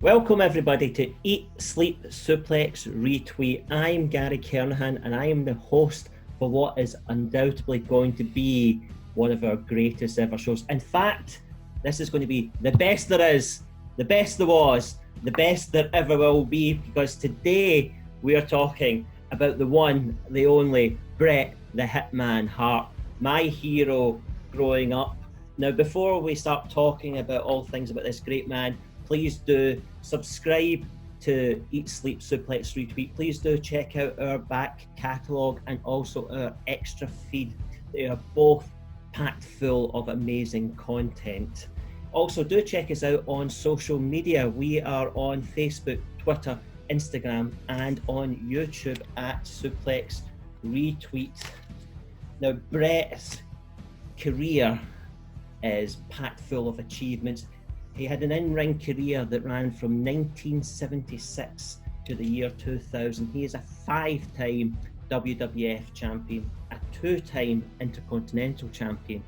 Welcome everybody to Eat, Sleep, Suplex, Retweet. I'm Gary Kernahan and I am the host for what is undoubtedly going to be one of our greatest ever shows. In fact, this is going to be the best there is, the best there was, the best there ever will be, because today we are talking about the one, the only, Bret the Hitman Hart, my hero growing up. Now, before we start talking about all things about this great man, please do subscribe to Eat, Sleep, Suplex, Retweet. Please do check out our back catalogue and also our extra feed. They are both packed full of amazing content. Also, do check us out on social media. We are on Facebook, Twitter, Instagram, and on YouTube at Suplex Retweet. Now, Bret's career is packed full of achievements. He had an in-ring career that ran from 1976 to the year 2000. He is a 5-time WWF champion, a 2-time Intercontinental champion,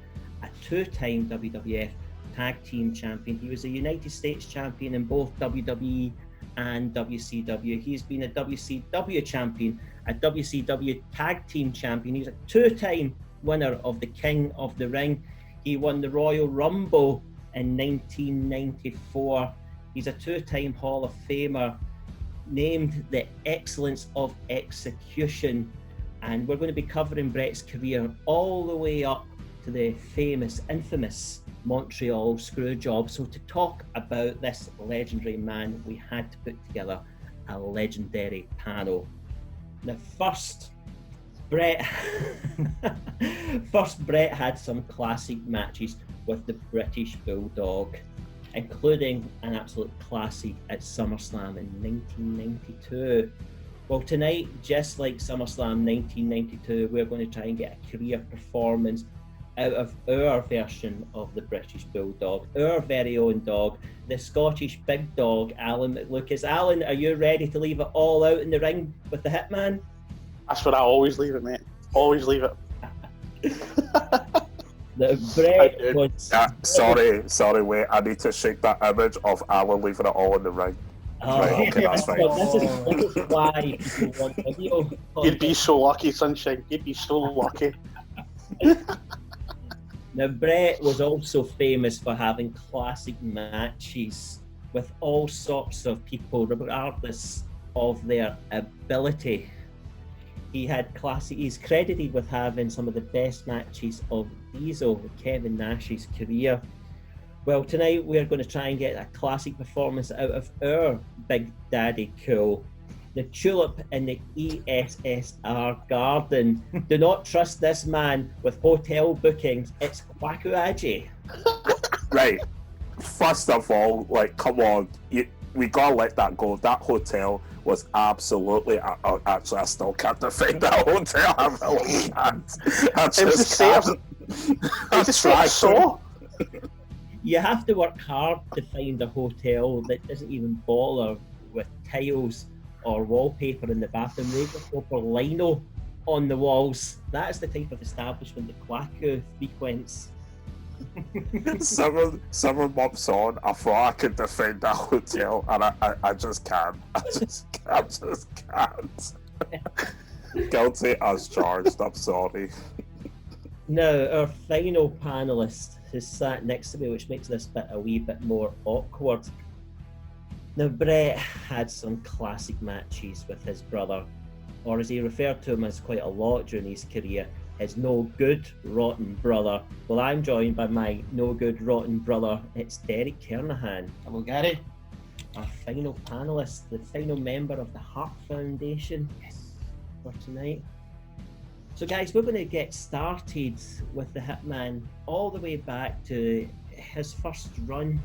a 2-time WWF Tag Team champion. He was a United States champion in both WWE and WCW. He's been a WCW champion, a WCW Tag Team champion. He's a 2-time winner of the King of the Ring. He won the Royal Rumble in 1994. He's a 2-time Hall of Famer, named the Excellence of Execution, and we're going to be covering Bret's career all the way up to the famous, infamous Montreal Screwjob. So to talk about this legendary man, we had to put together a legendary panel. Now, First, Bret had some classic matches with the British Bulldog, including an absolute classic at SummerSlam in 1992. Well, tonight, just like SummerSlam 1992, we're going to try and get a career performance out of our version of the British Bulldog, our very own dog, the Scottish big dog, Alan McLucas. Alan, are you ready to leave it all out in the ring with the Hitman? That's where I always leave it, mate. Always leave it. The Bret was... Sorry, wait. I need to shake that image of Alan leaving it all in the ring. Right, okay, that's fine. This is why people want video. You'd be so lucky, Sunshine. You'd be so lucky. Now, Bret was also famous for having classic matches with all sorts of people, regardless of their ability. He's credited with having some of the best matches of Diesel, Kevin Nash's career. Well, tonight we're going to try and get a classic performance out of our Big Daddy Cool, the Tulip in the ESSR Garden. Do not trust this man with hotel bookings. It's Kwaku. Right. First of all, come on. We gotta let that go. That hotel was absolutely... Actually, I still can't defend that hotel. I really can't. I just can't. You have to work hard to find a hotel that doesn't even bother with tiles or wallpaper in the bathroom. They just go for lino on the walls. That's the type of establishment that Kwaku frequents. 7 months on, I thought I could defend that hotel, and I just can't. I just can't. Guilty as charged. I'm sorry. Now, our final panelist has sat next to me, which makes this bit a wee bit more awkward. Now, Bret had some classic matches with his brother, or as he referred to him as quite a lot during his career, his no good, rotten brother. Well, I'm joined by my no good, rotten brother. It's Derek Kernahan. Hello, Gary. Our final panelist, the final member of the Hart Foundation for tonight. So guys, we're going to get started with the Hitman all the way back to his first run,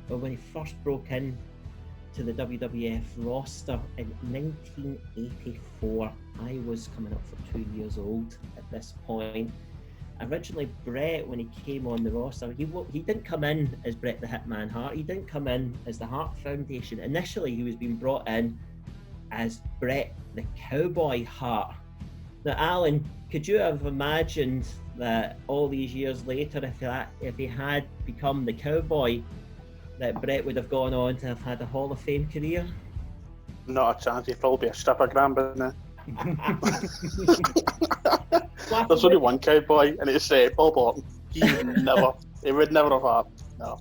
or when he first broke in to the WWF roster in 1984. I was coming up for 2 years old at this point. Originally, Bret, when he came on the roster, he didn't come in as Bret the Hitman Hart. He didn't come in as the Hart Foundation. Initially, he was being brought in as Bret the Cowboy Hart. Now, Alan, could you have imagined that all these years later, if he had become the Cowboy, that Bret would have gone on to have had a Hall of Fame career? Not a chance. He'd probably be a stripper grandpa now. There's only one cowboy, and it's Bob Orton. It would never have happened. No.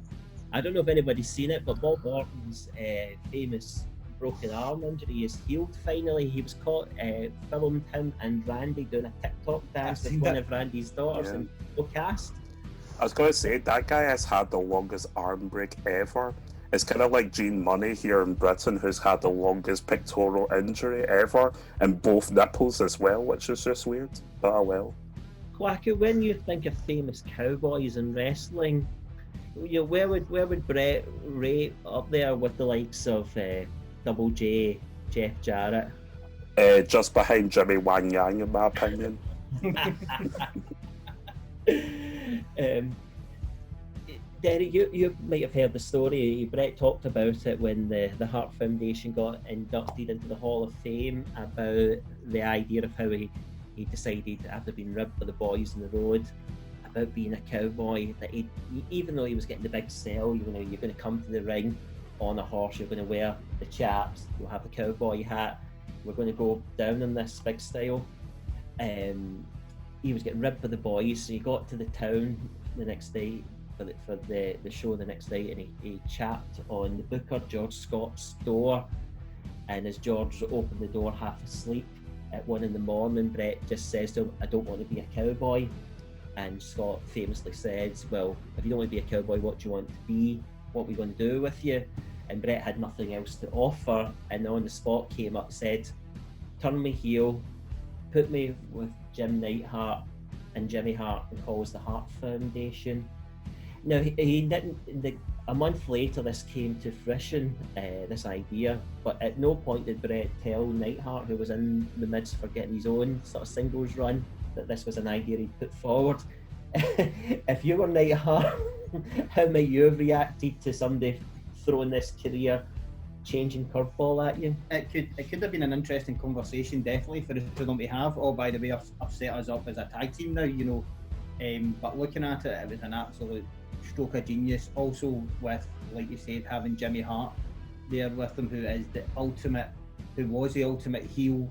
I don't know if anybody's seen it, but Bob Orton's famous broken arm injury is healed finally. He was caught, filmed him and Randy doing a TikTok dance with one of Randy's daughters and no cast. I was going to say, that guy has had the longest arm break ever. It's kind of like Gene Money here in Britain, who's had the longest pectoral injury ever, and both nipples as well, which is just weird. But oh well. Quacker, when you think of famous cowboys in wrestling, you know, where would Bret rate up there with the likes of Double J, Jeff Jarrett? Just behind Jimmy Wang Yang, in my opinion. Derek, you might have heard the story. Bret talked about it when the Hart Foundation got inducted into the Hall of Fame, about the idea of how he decided, after being ribbed by the boys on the road, about being a cowboy, that even though he was getting the big sell, you know, you're going to come to the ring on a horse, you're going to wear the chaps, you'll have the cowboy hat, we're going to go down in this big style. He was getting ribbed by the boys, so he got to the town the next day for the show the next night, and he chapped on the booker, George Scott's door, and as George opened the door half asleep at 1 a.m, Bret just says to him, "I don't want to be a cowboy." And Scott famously says, "Well, if you don't want to be a cowboy, what do you want to be? What are we going to do with you?" And Bret had nothing else to offer, and on the spot came up, said, "Turn me heel, put me with Jim Neidhart and Jimmy Hart, and calls the Hart Foundation." Now, he didn't. A month later, this came to fruition, this idea, but at no point did Bret tell Neidhart, who was in the midst for getting his own sort of singles run, that this was an idea he'd put forward. If you were Neidhart, how might you have reacted to somebody throwing this career-changing curveball at you? It could have been an interesting conversation, definitely, for them to have. Oh, by the way, I've set us up as a tag team now, you know. But looking at it, it was an absolute stroke of genius. Also, with, like you said, having Jimmy Hart there with him, who was the ultimate heel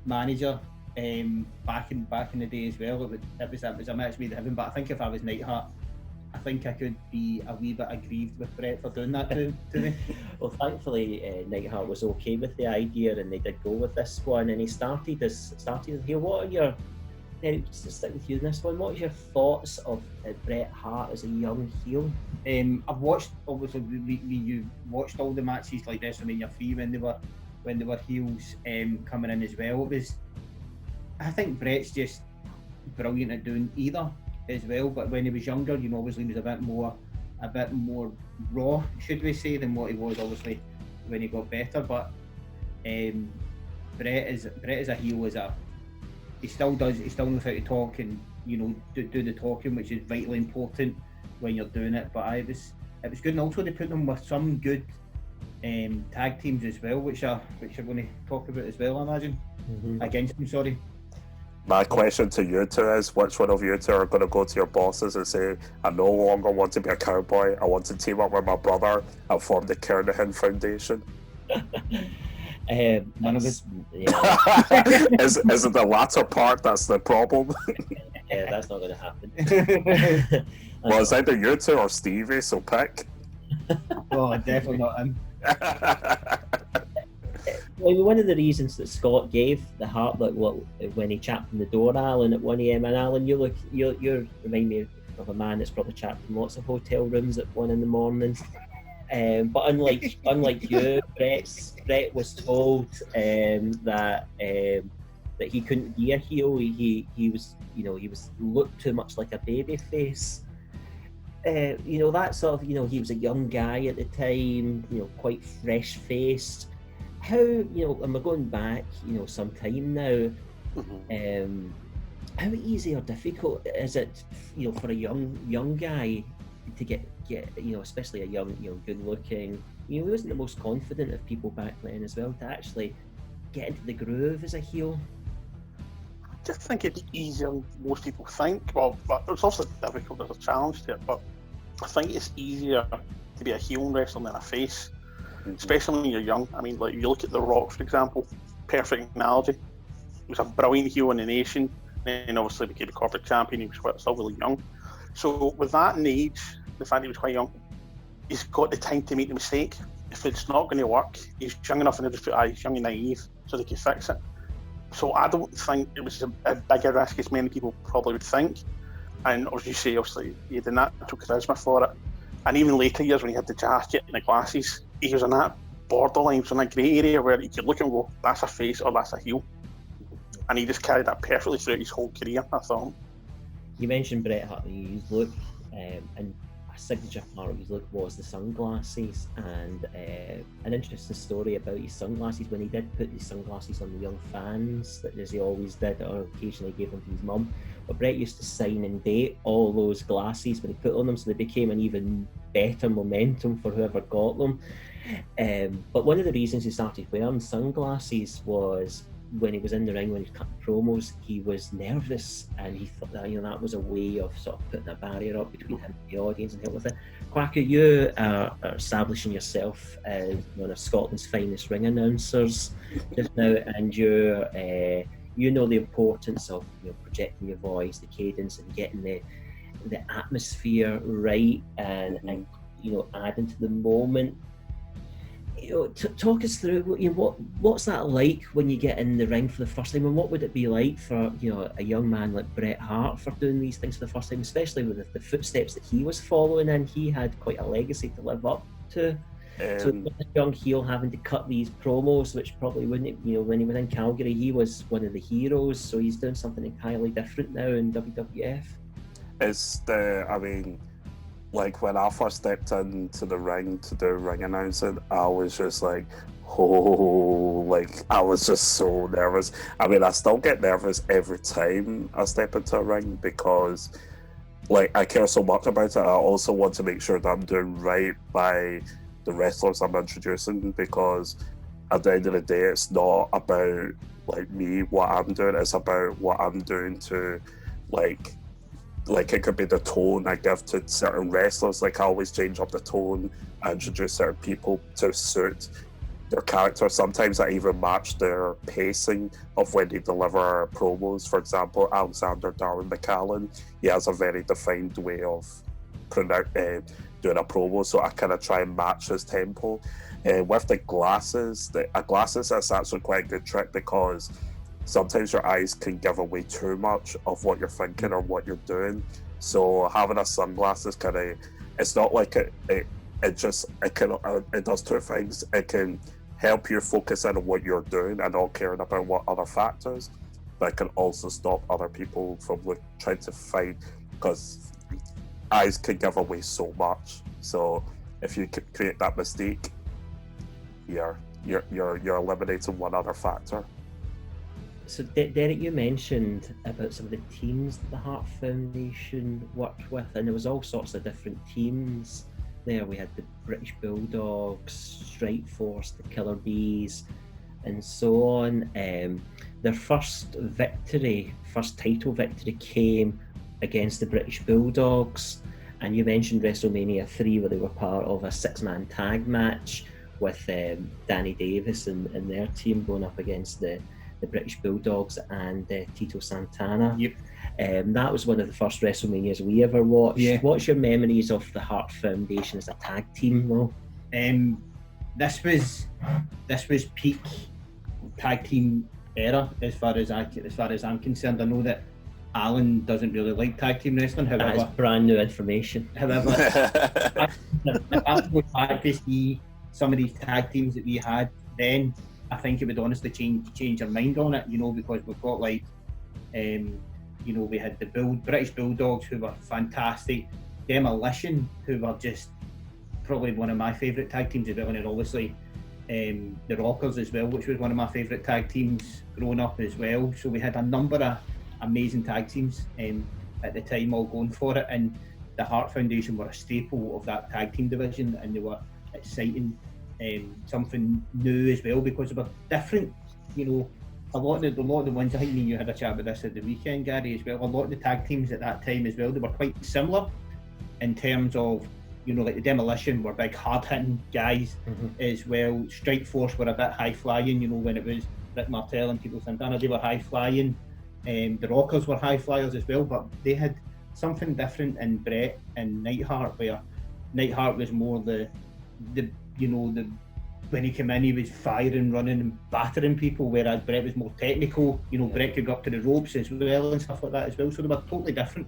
manager back in the day as well. It was a match made in heaven. But I think if I was Neidhart, I think I could be a wee bit aggrieved with Bret for doing that to me. Well, thankfully, Neidhart was okay with the idea, and they did go with this one. And he started here. What are your just to stick with you in this one, what are your thoughts of Bret Hart as a young heel? I've watched, obviously, you watched all the matches like WrestleMania 3 when they were heels coming in as well. I think Bret's just brilliant at doing either as well, but when he was younger, you know, obviously he was a bit more raw, should we say, than what he was obviously when he got better. But Bret is a heel, he still knows how to talk and, you know, do the talking, which is vitally important when you're doing it. But it was good, and also they put them with some good tag teams as well, which are going to talk about as well, I imagine. Against them, sorry. My question to you two is, which one of you two are going to go to your bosses and say, "I no longer want to be a cowboy, I want to team up with my brother and form the Kernahan Foundation"? None of us. Yeah. Is it the latter part that's the problem? Yeah, that's not going to happen. Well, it's either you two or Stevie, so pick. Oh, definitely not him. Well, one of the reasons that Scott gave the Hart, like when he chapped on the door, Alan, at 1 a.m, and Alan, you remind me of a man that's probably chapped in lots of hotel rooms at 1 a.m. But unlike you, Bret was told that he couldn't be a heel. He was looked too much like a baby face. That sort of, he was a young guy at the time, quite fresh faced. How, and we're going back, some time now. How easy or difficult is it, for a young guy to get especially a young, good looking, he wasn't the most confident of people back then as well, to actually get into the groove as a heel? I just think it'd be easier than most people think. Well, but it's also difficult, there's a challenge to it, but I think it's easier to be a heel wrestler than a face, especially when you're young. I mean, like, you look at The Rock, for example, perfect analogy. He was a brilliant heel in the nation, and obviously became a corporate champion. He was still really young. So with that in age, the fact that he was quite young, he's got the time to make the mistake. If it's not going to work, he's young enough, and he's young and naive, so they can fix it. So I don't think it was a bigger risk as many people probably would think. And as you say, obviously, he had the natural charisma for it. And even later years, when he had the jacket and the glasses, he was on that borderline, he was in that grey area where you could look and go, that's a face or that's a heel. And he just carried that perfectly throughout his whole career, I thought. You mentioned Bret Hart and his look, and a signature part of his look was the sunglasses. And an interesting story about his sunglasses, when he did put his sunglasses on the young fans, that as he always did, or occasionally gave them to his mum. But Bret used to sign and date all those glasses when he put on them, so they became an even better momentum for whoever got them. But one of the reasons he started wearing sunglasses was when he was in the ring, when he was cutting promos, he was nervous, and he thought that that was a way of sort of putting a barrier up between him and the audience and help with it. Quacker, you are establishing yourself as one of Scotland's finest ring announcers just now, and you know the importance of projecting your voice, the cadence, and getting the atmosphere right, and adding to the moment. Talk us through what's that like when you get in the ring for the first time, and what would it be like for a young man like Bret Hart for doing these things for the first time, especially with the footsteps that he was following, and he had quite a legacy to live up to. So a young heel having to cut these promos, which probably wouldn't, when he was in Calgary, he was one of the heroes, so he's doing something entirely different now in WWF. Like when I first stepped into the ring to do ring announcing, I was just like, I was just so nervous. I mean, I still get nervous every time I step into a ring because, I care so much about it. I also want to make sure that I'm doing right by the wrestlers I'm introducing, because at the end of the day, it's not about me, what I'm doing. It's about what I'm doing to it could be the tone I give to certain wrestlers. I always change up the tone. I introduce certain people to suit their character. Sometimes I even match their pacing of when they deliver promos. For example, Alexander Darwin McAllen, he has a very defined way of doing a promo, so I kind of try and match his tempo. With the glasses, that's actually quite a good trick, because sometimes your eyes can give away too much of what you're thinking or what you're doing. So having a sunglasses it's not like it does two things. It can help you focus in on what you're doing and not caring about what other factors, but it can also stop other people from trying to fight, because eyes can give away so much. So if you create that mistake, you're eliminating one other factor. So Derek, you mentioned about some of the teams that the Hart Foundation worked with, and there was all sorts of different teams there. We had the British Bulldogs, Strike Force, the Killer Bees, and so on. Their first title victory came against the British Bulldogs, and you mentioned WrestleMania 3, where they were part of a 6-man tag match with Danny Davis and their team going up against the British Bulldogs and Tito Santana. Yep. That was one of the first WrestleManias we ever watched. Yeah. What's your memories of the Hart Foundation as a tag team, though? This was peak tag team era as far as I'm concerned. I know that Alan doesn't really like tag team wrestling. However, that is brand new information. However, I go back to see some of these tag teams that we had then, I think it would honestly change your mind on it, because we've got we had the British Bulldogs, who were fantastic, Demolition, who were just probably one of my favourite tag teams as well, and obviously the Rockers as well, which was one of my favourite tag teams growing up as well. So we had a number of amazing tag teams at the time, all going for it, and the Hart Foundation were a staple of that tag team division, and they were exciting. Something new as well, because they were different. A lot of the ones, I think you had a chat about this at the weekend, Gary, as well. A lot of the tag teams at that time as well, they were quite similar in terms of, you know, like the Demolition were big hard hitting guys as well. Strike Force were a bit high flying, you know, when it was Rick Martel and Tito Santana, they were high flying. The Rockers were high flyers as well, but they had something different in Bret and Neidhart, where Neidhart was more the you know, the when he came in he was firing, running and battering people, whereas Bret was more technical. You know, Bret could go up to the ropes as well and stuff like that as well, so they were totally different,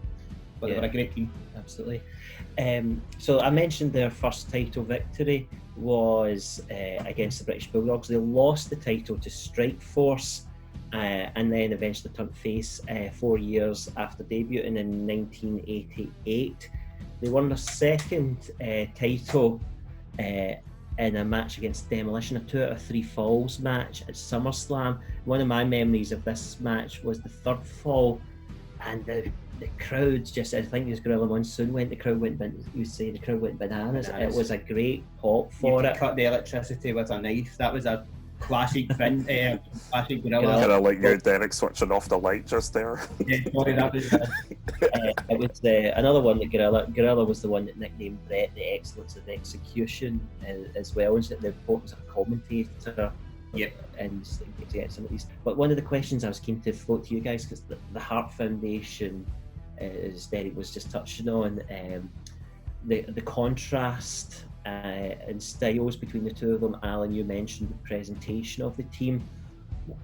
but they were a great team. Absolutely. So I mentioned their first title victory was against the British Bulldogs. They lost the title to Strike Force and then eventually turned face 4 years after debuting in 1988. They won their second title in a match against Demolition, a 2 out of 3 falls match at SummerSlam. One of my memories of this match was the third fall, and the crowd just, I think as Gorilla Monsoon went, the crowd went bananas. It was a great pop for it. Cut the electricity with a knife. That was a classic thing. Classic Gorilla. Kind of like you, Derek, switching off the light just there. Yeah, sorry, that was. It was another one that Gorilla was the one that nicknamed Bret the Excellence of Execution as well, and the importance of a commentator. Yep. And to get some of these. But one of the questions I was keen to float to you guys, because the Hart Foundation, as Derek was just touching on, the contrast and styles between the two of them. Alan, you mentioned the presentation of the team.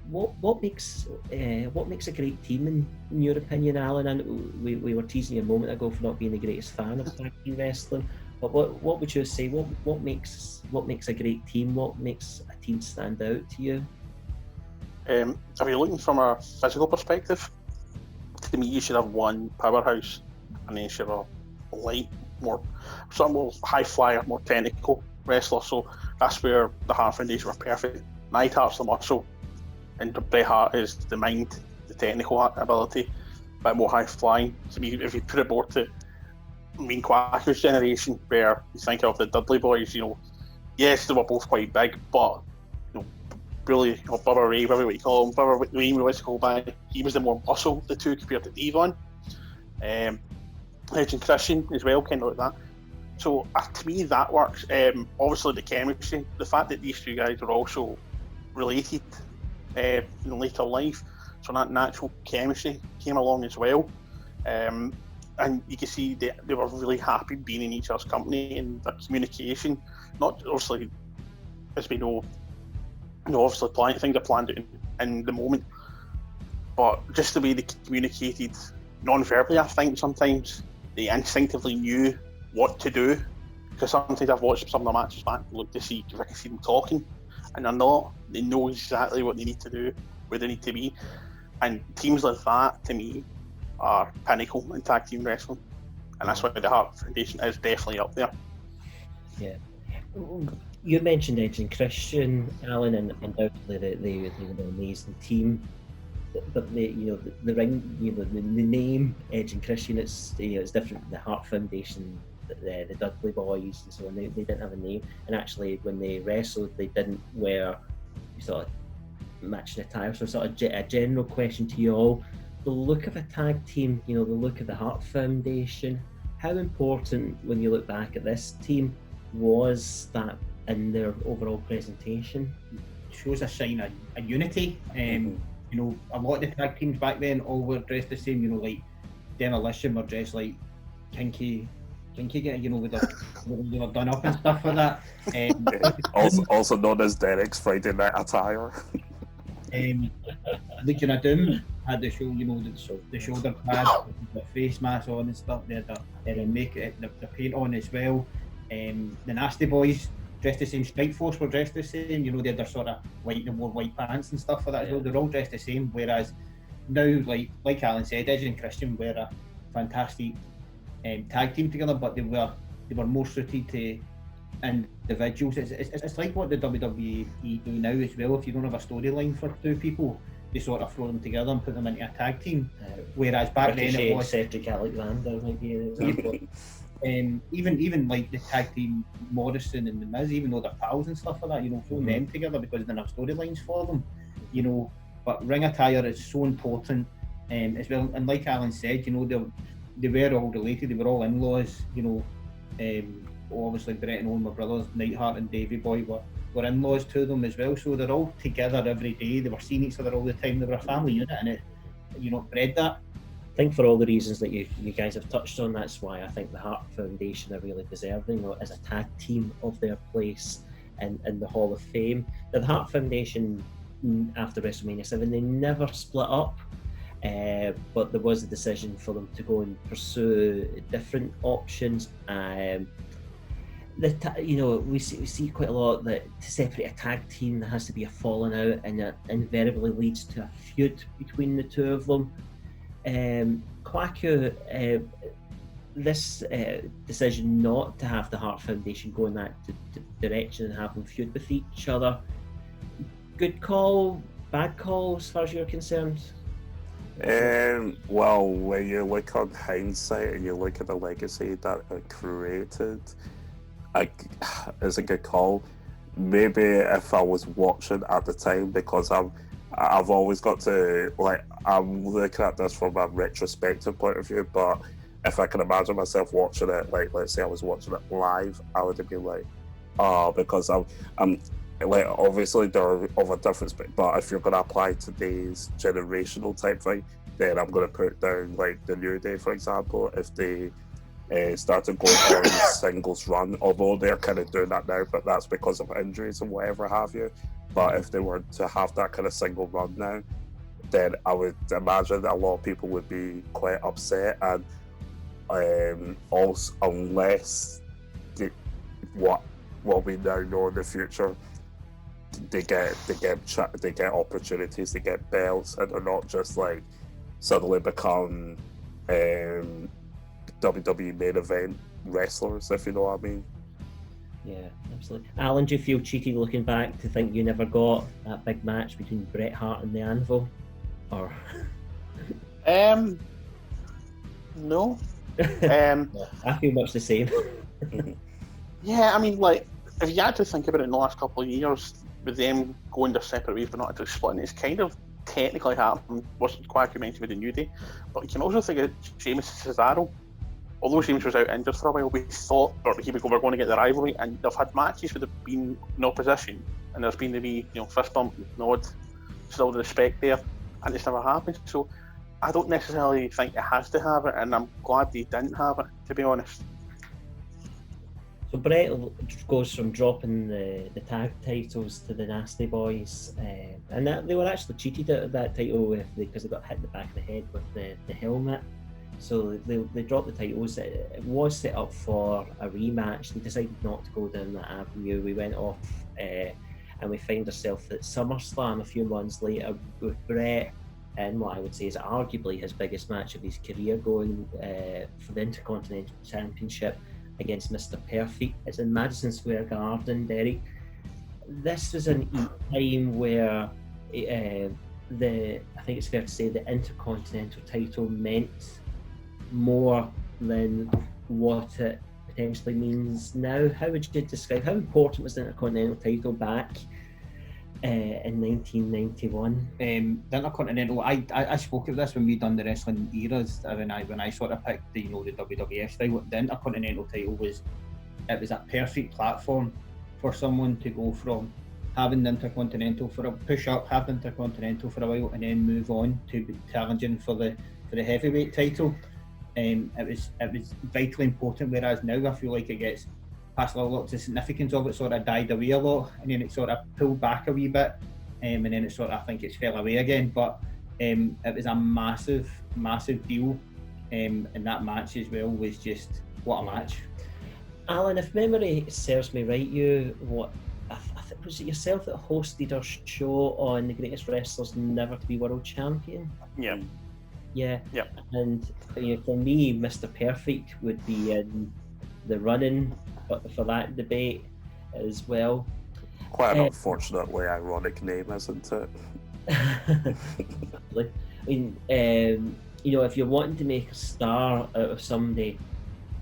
What makes a great team in your opinion, Alan? And we were teasing you a moment ago for not being the greatest fan of tag team wrestling. But what would you say? What makes a great team? What makes a team stand out to you? If you're looking from a physical perspective, to me you should have one powerhouse, and then you should have a light, more high flyer, more technical wrestler. So that's where the Hart Foundation were perfect. Neidhart's the muscle, and Bret Hart is the mind, the technical ability, but more high flying. So if you put it more to Mean Quacker's generation, where you think of the Dudley Boys, you know, yes, they were both quite big, but you know, really, you know, Bubba Ray, whatever you call him, Bubba Ray was called by, he was the more muscle, the two compared to Devon. Edge and Christian as well, kind of like that. So to me, that works. Obviously, the chemistry, the fact that these two guys are also related in later life, so that natural chemistry came along as well. And you can see they were really happy being in each other's company, and their communication, not obviously, as we know, obviously things are planned out in the moment, but just the way they communicated non-verbally, I think sometimes they instinctively knew what to do, because sometimes I've watched some of the matches back, look to see if I can see them talking, and they're not. They know exactly what they need to do, where they need to be, and teams like that, to me, are pinnacle in tag team wrestling, and that's why the Hart Foundation is definitely up there. Yeah, you mentioned Edge and Christian, Alan, and undoubtedly they were an amazing team. But the ring, the name Edge and Christian, it's different. The Hart Foundation, the Dudley Boys, and so on. They didn't have a name, and actually when they wrestled, they didn't wear sort of matching attire. So sort of a general question to you all: the look of a tag team, the look of the Hart Foundation. How important, when you look back at this team, was that in their overall presentation? It shows a sign of unity. A lot of the tag teams back then all were dressed the same. Like Demolition were dressed like kinky, with they were done up and stuff like that. Also known as Derek's Friday Night attire. Legion of Doom had the show, the shoulder pads, the face mask on and stuff. They had the paint on as well. The Nasty Boys dressed the same. Strike Force were dressed the same. They had their sort of white pants and stuff like that as well. They're all dressed the same. Whereas now, like Alan said, Edge and Christian were a fantastic tag team together, but they were more suited to individuals. It's like what the WWE do now as well. If you don't have a storyline for two people, they sort of throw them together and put them into a tag team. Whereas back then it was Cedric Alexander, might be an example. Even like the tag team Morrison and the Miz, even though they're pals and stuff like that, throw them together because they don't have storylines for them. But ring attire is so important as well. And like Alan said, they were all related. They were all in-laws. obviously Bret and Owen were brothers, Neidhart and Davy Boy were in-laws to them as well, so they're all together every day, they were seeing each other all the time, they were a family unit, and it, bred that. I think for all the reasons that you guys have touched on, that's why I think the Hart Foundation are really deserving as a tag team of their place in the Hall of Fame. Now, the Hart Foundation, after WrestleMania 7, they never split up, but there was a decision for them to go and pursue different options. We see quite a lot that to separate a tag team, there has to be a falling out, and it invariably leads to a feud between the two of them. Kwaku, this decision not to have the Hart Foundation go in that direction and have them feud with each other, good call, bad call as far as you're concerned? Well, when you look on hindsight and you look at the legacy that it created, it's a good call. Maybe if I was watching at the time, because I've always got to, like, I'm looking at this from a retrospective point of view, but if I can imagine myself watching it, like, let's say I was watching it live, I would be like, because I'm like, obviously there are of a difference, but if you're going to apply today's generational type thing, then I'm going to put down, like, the New Day, for example, if they started going on a singles run, although they're kind of doing that now, but that's because of injuries and whatever have you. But if they were to have that kind of single run now, then I would imagine that a lot of people would be quite upset, and also unless what we now know in the future, they get opportunities, they get belts, and they're not just like suddenly become WWE main event wrestlers, if you know what I mean. Yeah, absolutely. Alan, do you feel cheated looking back to think you never got that big match between Bret Hart and the Anvil? Or no. I feel much the same. Yeah, I mean, like, if you had to think about it in the last couple of years, with them going their separate ways but not actually splitting, it's kind of technically happened. Wasn't quite mentioned with the New Day, but you can also think of Sheamus and Cesaro. Although Sheamus was out injured for a while, we thought we're going to get the rivalry, and they've had matches where they've been in opposition, and there's been the wee, fist bump, nod, still the respect there, and it's never happened. So I don't necessarily think it has to have it, and I'm glad they didn't have it, to be honest. So Bret goes from dropping the tag titles to the Nasty Boys, and they were actually cheated out of that title because they got hit in the back of the head with the helmet. So they dropped the titles. It was set up for a rematch. They decided not to go down that avenue. We went off and we find ourselves at SummerSlam a few months later with Bret in what I would say is arguably his biggest match of his career, going for the Intercontinental Championship against Mr. Perfect. It's in Madison Square Garden, Derek. This was a time where I think it's fair to say the Intercontinental title meant more than what it potentially means now. How would you describe how important was the Intercontinental title back in 1991? The Intercontinental, I spoke of this when we done the wrestling eras, when I sort of picked the WWF style. The Intercontinental title was a perfect platform for someone to go from having the Intercontinental for a push up, have the Intercontinental for a while, and then move on to challenging for the heavyweight title. It was vitally important, whereas now I feel like it gets past a lot of the significance of it sort of died away a lot, and then it sort of pulled back a wee bit, and then it sort of, I think it's fell away again. But it was a massive deal, and that match as well was just what a match. Alan, if memory serves me right, was it yourself that hosted our show on the greatest wrestlers never to be world champion? Yeah. Yeah. Yep. And for me, Mr. Perfect would be in the running for that debate as well. Quite an unfortunately ironic name, isn't it? I mean, if you're wanting to make a star out of somebody,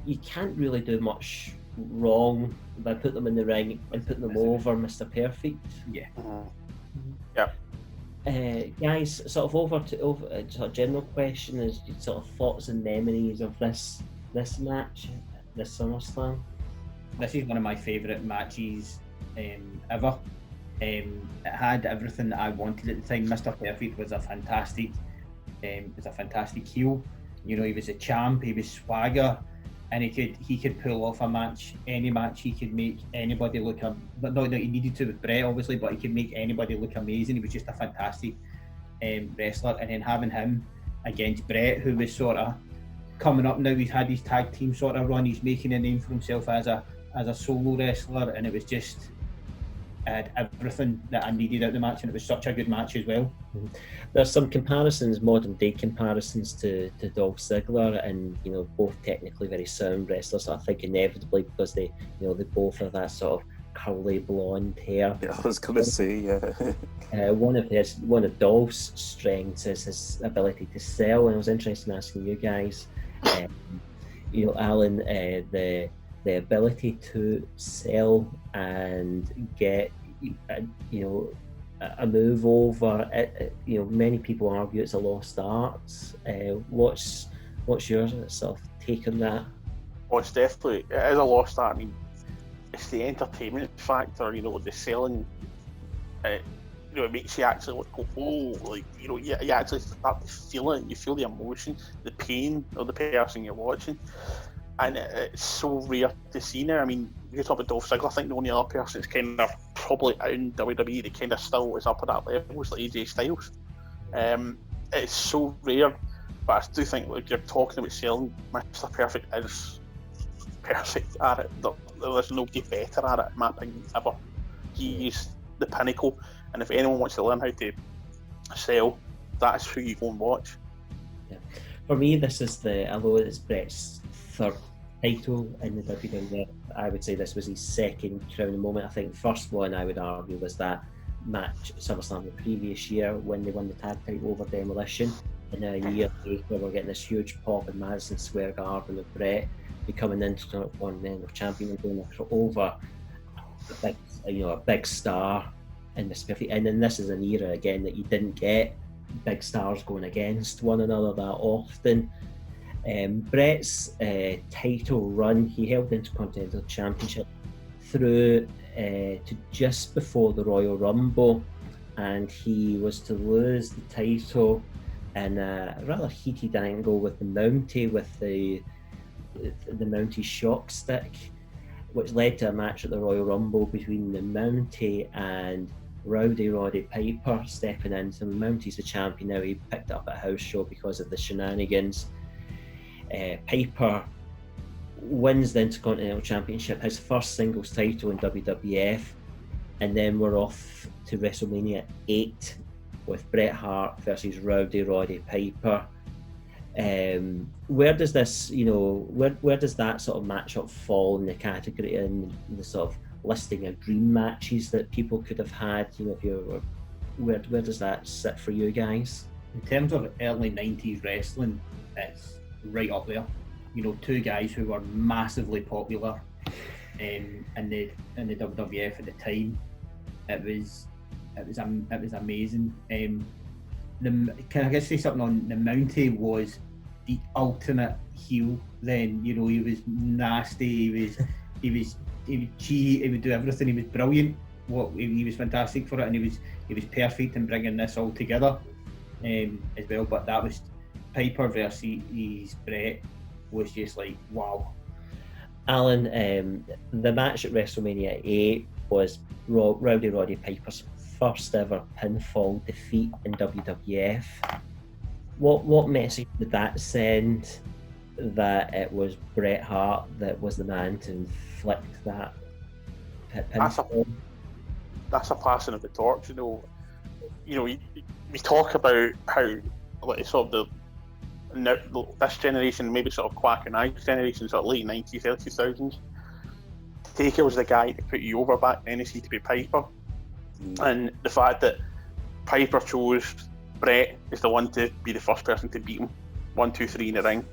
you can't really do much wrong by putting them in the ring and putting them over Mr. Perfect. Yeah. Yeah. Guys, sort of over a general question is sort of thoughts and memories of this match, this SummerSlam. this is one of my favourite matches ever. It had everything that I wanted at the time. Mr. Perfect was a fantastic heel. You know, he was a champ, he was swagger, and he could pull off any match. He could make anybody look but not that he needed to with Bret, obviously, but he could make anybody look amazing. He was just a fantastic wrestler. And then having him against Bret, who was sort of coming up now, he's had his tag team sort of run, he's making a name for himself as a solo wrestler, and it was just, I had everything that I needed out of the match, and it was such a good match as well. There's some comparisons, modern day comparisons to Dolph Ziggler, and you know, both technically very sound wrestlers. I think inevitably because they both have that sort of curly blonde hair. Yeah, I was gonna say, yeah. One of Dolph's strengths is his ability to sell, and I was interested in asking you guys, you know, Alan, the ability to sell and get, you know, a move over. You know, many people argue it's a lost art. What's your sort of take on that? Oh, it is a lost art. I mean, it's the entertainment factor. You know, the selling. You know, it makes you actually go, oh, like, you know, you actually start to feel it. You feel the emotion, the pain of the person you're watching. And it's so rare to see now. I mean, you talk about Dolph Ziggler, I think the only other person that's kind of probably out in WWE that kind of still is up at that level is like AJ Styles. It's so rare, but I do think, like you're talking about selling, Mr. Perfect is perfect at it. There's nobody better at it, in my opinion, ever. He's the pinnacle, and if anyone wants to learn how to sell, that's who you go and watch. Yeah. For me, this is although it's Bret's third title in the WWE, I would say this was his second crowning moment. I think first one I would argue was that match at SummerSlam the previous year when they won the tag title over Demolition, and a year later we're getting this huge pop in Madison Square Garden with Bret becoming Intercontinental Champion and going over a big star in this perfect. And then this is an era again that you didn't get big stars going against one another that often. Bret's title run, he held the Intercontinental Championship through to just before the Royal Rumble, and he was to lose the title in a rather heated angle with the Mountie, with the Mountie shock stick, which led to a match at the Royal Rumble between the Mountie and Rowdy Roddy Piper stepping in. So the Mountie's the champion now. He picked it up at a house show because of the shenanigans. Piper wins the Intercontinental Championship, his first singles title in WWF, and then we're off to WrestleMania 8 with Bret Hart versus Rowdy Roddy Piper. Where does this, you know, where does that sort of matchup fall in the category, in the sort of listing of dream matches that people could have had? You know, if you were, where does that sit for you guys? In terms of early 90s wrestling, it's right up there. You know, two guys who were massively popular in the WWF at the time. It was amazing. Can I just say something on the Mountie? Was the ultimate heel then. You know, he was nasty, he would cheat, he would do everything. He was brilliant. He was fantastic for it, and he was perfect in bringing this all together as well. But that was Piper versus Bret was just like, wow. Alan, the match at WrestleMania 8 was Rowdy Roddy Piper's first ever pinfall defeat in WWF. What message did that send, that it was Bret Hart that was the man to inflict that pinfall? That's a passing of the torch. You know, we talk about how, like, sort of this generation, maybe sort of Quack and I's generation, sort of late 90s, early 2000s. Taker was the guy to put you over back then, to be Piper. And the fact that Piper chose Bret as the one to be the first person to beat him 1, 2, 3 in the ring,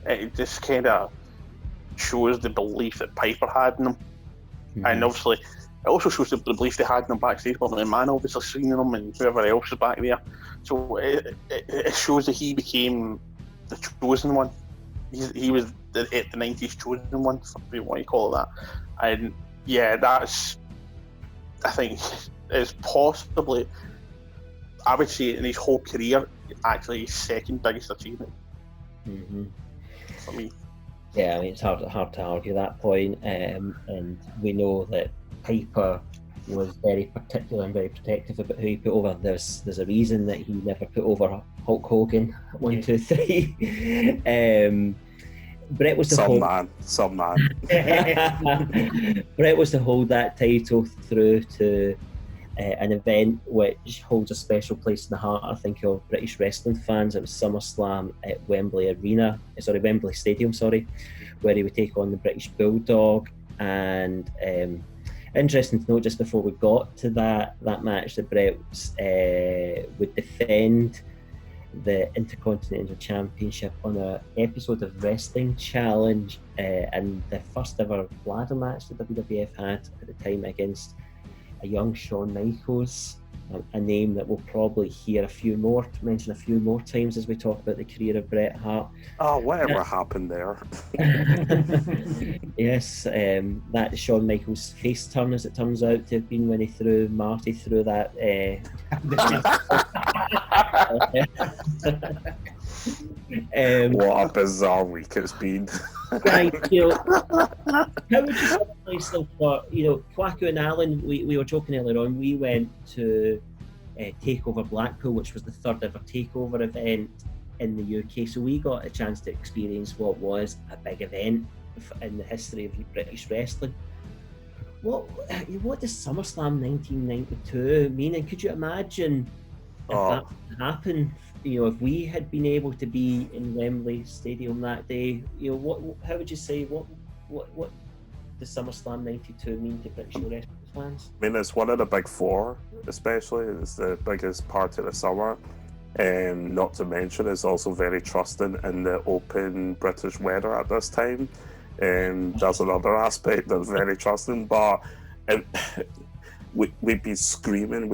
it just kind of shows the belief that Piper had in him. And obviously it also shows the belief they had in him backstage, but the man obviously seeing him and whoever else was back there. So it shows that he became the chosen one. He was the 90s chosen one, if you want to call it that. And yeah, I think it's possibly, I would say in his whole career, actually his second biggest achievement for me. Yeah, I mean, it's hard to argue that point. And we know that Piper was very particular and very protective about who he put over. There's a reason that he never put over Hulk Hogan. 1, 2, 3. Brett was some man. Brett was to hold that title through to an event which holds a special place in the heart, I think, of British wrestling fans. It was SummerSlam at Wembley Stadium, where he would take on the British Bulldog. And interesting to note, just before we got to that match, that Brett would defend the Intercontinental Championship on an episode of Wrestling Challenge, and the first ever ladder match that WWF had at the time against a young Shawn Michaels, a name that we'll probably mention a few more times as we talk about the career of Bret Hart. Oh, whatever happened there? Yes, that Shawn Michaels face turn, as it turns out to have been when he threw Marty through that. What a bizarre week it's been. Right, how would you summarize them for, Quacko and Alan? We were joking earlier on, we went to Takeover Blackpool, which was the third ever Takeover event in the UK, so we got a chance to experience what was a big event in the history of British wrestling. What does SummerSlam 1992 mean, and could you imagine if that happened? If we had been able to be in Wembley Stadium that day, how would you say what does SummerSlam 92 mean to British wrestling fans? I mean, it's one of the big four, especially. It's the biggest part of the summer. Not to mention, it's also very trusting in the open British weather at this time. That's another aspect that's very trusting. But we'd be screaming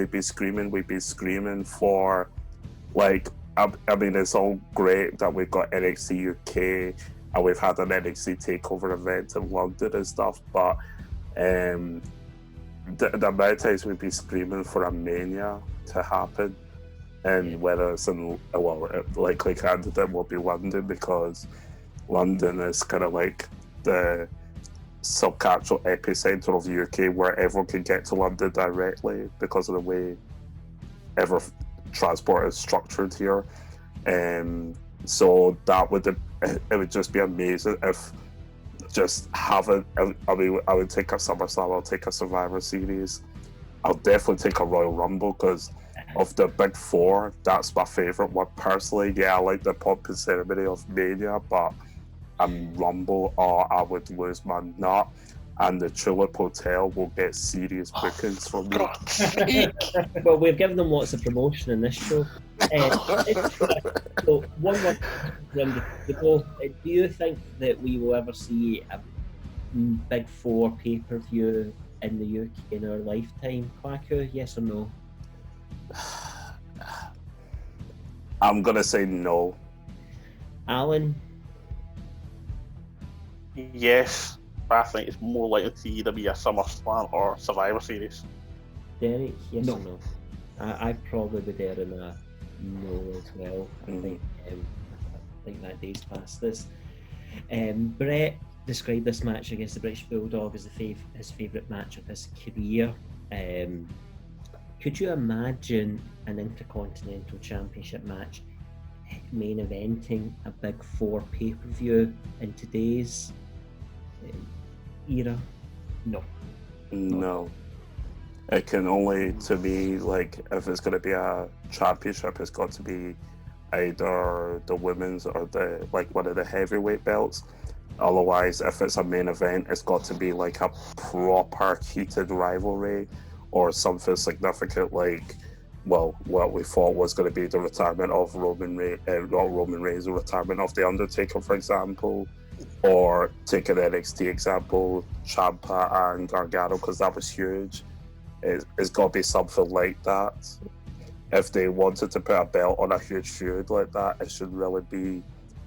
for, like, I mean, it's all great that we've got NXT UK and we've had an NXT takeover event in London and stuff, but the amount of times we'd be screaming for a Mania to happen, and whether it's in, likely candidate will be London, because London is kind of like the subcultural epicenter of the UK, where everyone can get to London directly because of the way transport is structured here. So it would just be amazing if just having, I would take a SummerSlam, I'll take a Survivor Series, I'll definitely take a Royal Rumble, because of the big four, that's my favourite one personally. Yeah, I like the pomp and ceremony of Mania, but Rumble, I would lose my nut, and the Tulip Hotel will get serious bookings from me. Well, we've given them lots of promotion in this show. So one more question. Do you think that we will ever see a big four pay-per-view in the UK in our lifetime, Quacko? Yes or no? I'm gonna say no. Alan? Yes, but I think it's more likely to either be a SummerSlam or Survivor Series. Derek, yes or no? I'd probably be there in a no as well. I think that day's past this. Bret described this match against the British Bulldog as his favourite match of his career. Could you imagine an Intercontinental Championship match main eventing a big four pay-per-view in today's era? No. It can only, to me, like, if it's going to be a championship, it's got to be either the women's or one of the heavyweight belts. Otherwise, if it's a main event, it's got to be like a proper heated rivalry or something significant, like, well, what we thought was going to be the retirement of Roman Reigns, the retirement of The Undertaker, for example, or take an NXT example, Ciampa and Gargano, because that was huge. It's got to be something like that. If they wanted to put a belt on a huge feud like that, it should really be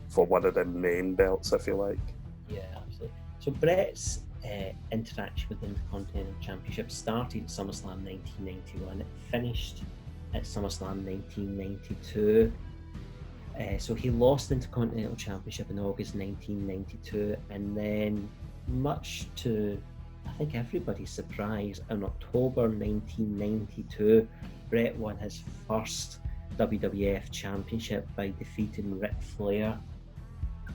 for one of the main belts, if you like. Yeah, absolutely. So Bret's interaction with the Intercontinental Championship started at SummerSlam 1991. It finished at SummerSlam 1992. So he lost the Intercontinental Championship in August 1992, and then, much to I think everybody's surprise, in October 1992, Bret won his first WWF Championship by defeating Ric Flair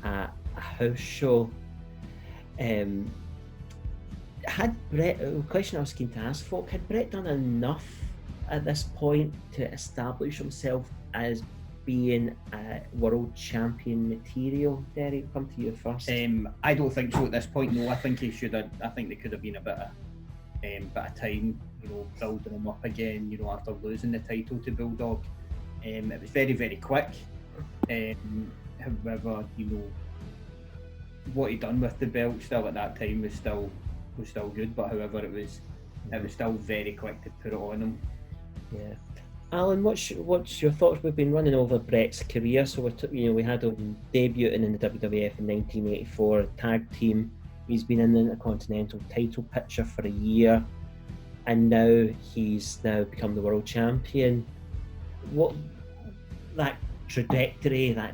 at a house show. Had Bret, a question I was keen to ask folk, had Bret done enough at this point to establish himself as being a world champion material? Derek, come to you first. I don't think so at this point. No, I think he should have. I think there could have been a bit of time, building him up again. After losing the title to Bulldog, it was very, very quick. However, what he done with the belt still at that time was still good. But however, it was still very quick to put it on him. Yeah. Alan, what's your thoughts? We've been running over Bret's career, so we had him debuting in the WWF in 1984, tag team. He's been in the Intercontinental title picture for a year, and now he's become the world champion. What that trajectory, that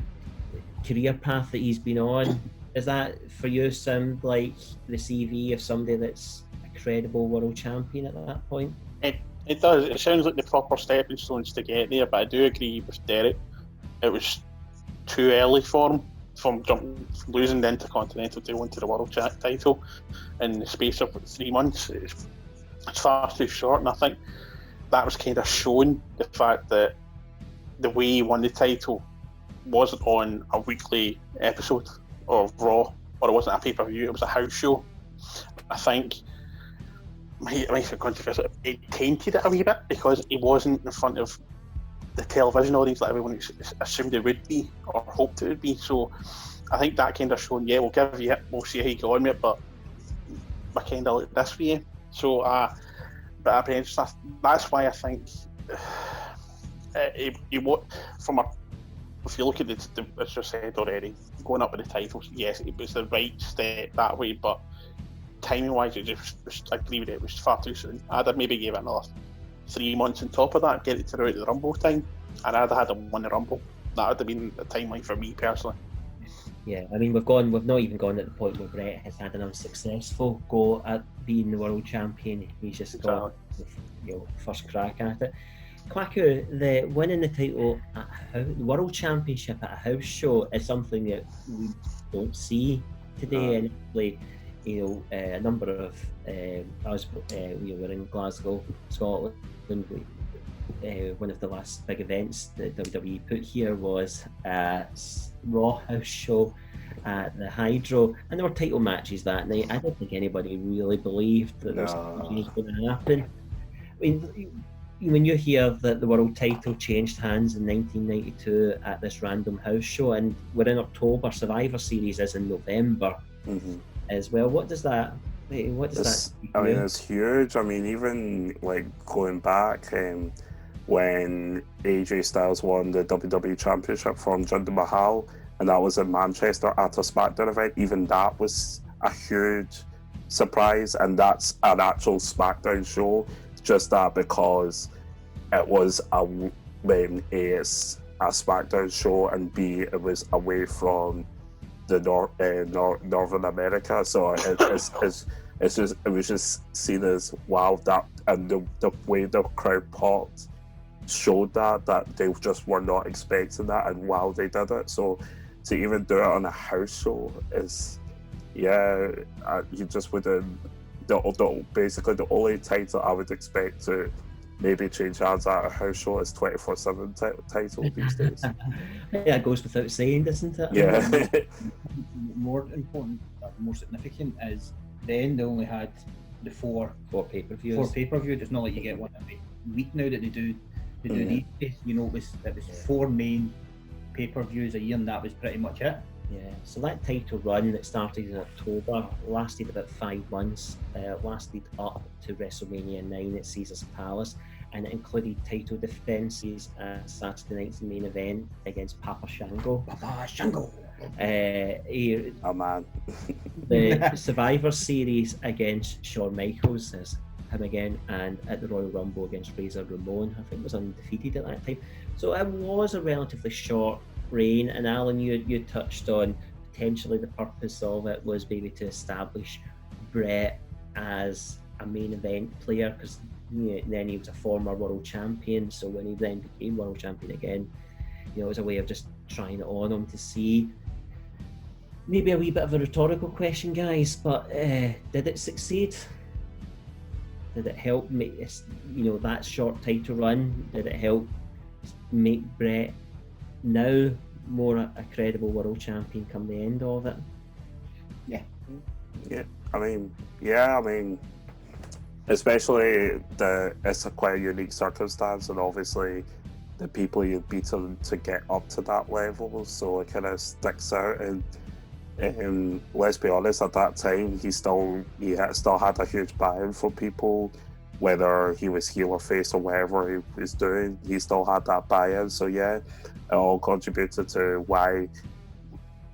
career path that he's been on, is that for you sound like the CV of somebody that's a credible world champion at that point? It does. It sounds like the proper stepping stones to get there, but I do agree with Derek. It was too early for him, from losing the Intercontinental to win to the World title in the space of 3 months. It's far too short, and I think that was kind of showing the fact that the way he won the title wasn't on a weekly episode of Raw, or it wasn't a pay-per-view, it was a house show. I think it might be controversial. It tainted it a wee bit because he wasn't in front of the television audience like everyone assumed it would be or hoped it would be. So I think that kind of shown, we'll give you it, we'll see how you go on with it, but I kind of like this for you. So, but that's why I think if you look at as you said already, going up with the titles, yes, it was the right step that way, but timing wise, I agree with it, it was far too soon. I'd have maybe gave it another 3 months on top of that, get it to the Rumble time, and I'd have had him win the Rumble. That would have been the timeline for me personally. Yeah, I mean, we've not even gone at the point where Bret has had an unsuccessful go at being the world champion. He's just got first crack at it. Kwaku, the winning the title the world championship at a house show is something that we don't see today. And actually, a number of us, we were in Glasgow, Scotland. One of the last big events that WWE put here was a Raw house show at the Hydro, and there were title matches that night. I don't think anybody really believed that there was something going to happen. I mean, when you hear that the world title changed hands in 1992 at this random house show, and we're in October, Survivor Series is in November as well. What does that? I mean, it's huge. I mean, even like going back when AJ Styles won the WWE Championship from Jinder Mahal, and that was in Manchester at a SmackDown event. Even that was a huge surprise, and that's an actual SmackDown show. Just that because it was when A, it's a SmackDown show, and B, it was away from the Northern America, so it was just seen as wow, that, and the way the crowd popped showed that they just were not expecting that, and wow, they did it. So to even do it on a house show is, you just wouldn't. Basically, the only title I would expect to maybe change hands at a house show is 24/7 title these days. That goes without saying, doesn't it? Yeah. More important, more significant is then they only had the four pay-per-views. 4 pay-per-views. It's not like you get one every week now that they do these days. It was 4 main pay-per-views a year, and that was pretty much it. Yeah, so that title run that started in October lasted about 5 months, lasted up to WrestleMania 9 at Caesar's Palace, and it included title defences at Saturday night's main event against Papa Shango. Oh man. The Survivor Series against Shawn Michaels is him again, and at the Royal Rumble against Razor Ramon, I think was undefeated at that time. So it was a relatively short reign, and Alan, you touched on potentially the purpose of it was maybe to establish Bret as a main event player, because then he was a former world champion, so when he then became world champion again, it was a way of just trying it on him to see. Maybe a wee bit of a rhetorical question, guys, but did it succeed? Did it help make that short title run? Did it help make Bret now more a credible world champion come the end of it? Yeah. I mean, especially it's a quite a unique circumstance, and obviously the people you've beaten to get up to that level, so it kind of sticks out. And let's be honest, at that time he still had a huge buy-in from people, whether he was heel or face or whatever he was doing. He still had that buy-in. So yeah, it all contributed to why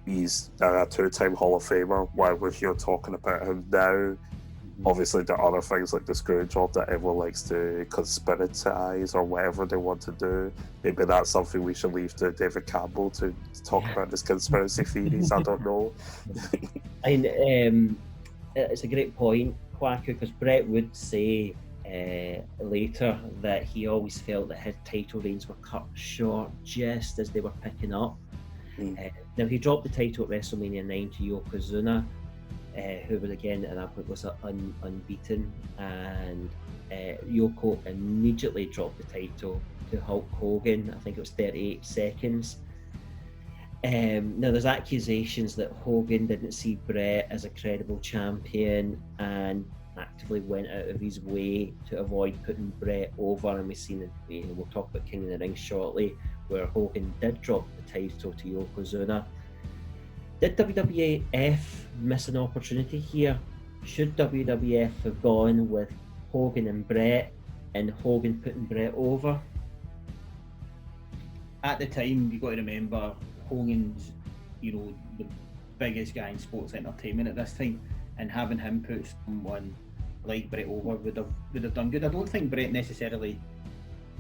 he's a two-time Hall of Famer. Why we're here talking about him now. Obviously, there are other things like the screw job that everyone likes to conspiratize or whatever they want to do. Maybe that's something we should leave to David Campbell to talk about his conspiracy theories. I don't know. And it's a great point, Quacker, because Bret would say later that he always felt that his title reigns were cut short just as they were picking up. Now, he dropped the title at WrestleMania 9 to Yokozuna, who was again at that point was unbeaten, and Yoko immediately dropped the title to Hulk Hogan. I think it was 38 seconds. Now there's accusations that Hogan didn't see Bret as a credible champion and actively went out of his way to avoid putting Bret over, and we've seen it, we'll talk about King of the Ring shortly, where Hogan did drop the title to Yokozuna. Did WWF miss an opportunity here? Should WWF have gone with Hogan and Bret, and Hogan putting Bret over? At the time, you've got to remember, Hogan's, the biggest guy in sports entertainment at this time, and having him put someone like Bret over would have done good. I don't think Bret necessarily,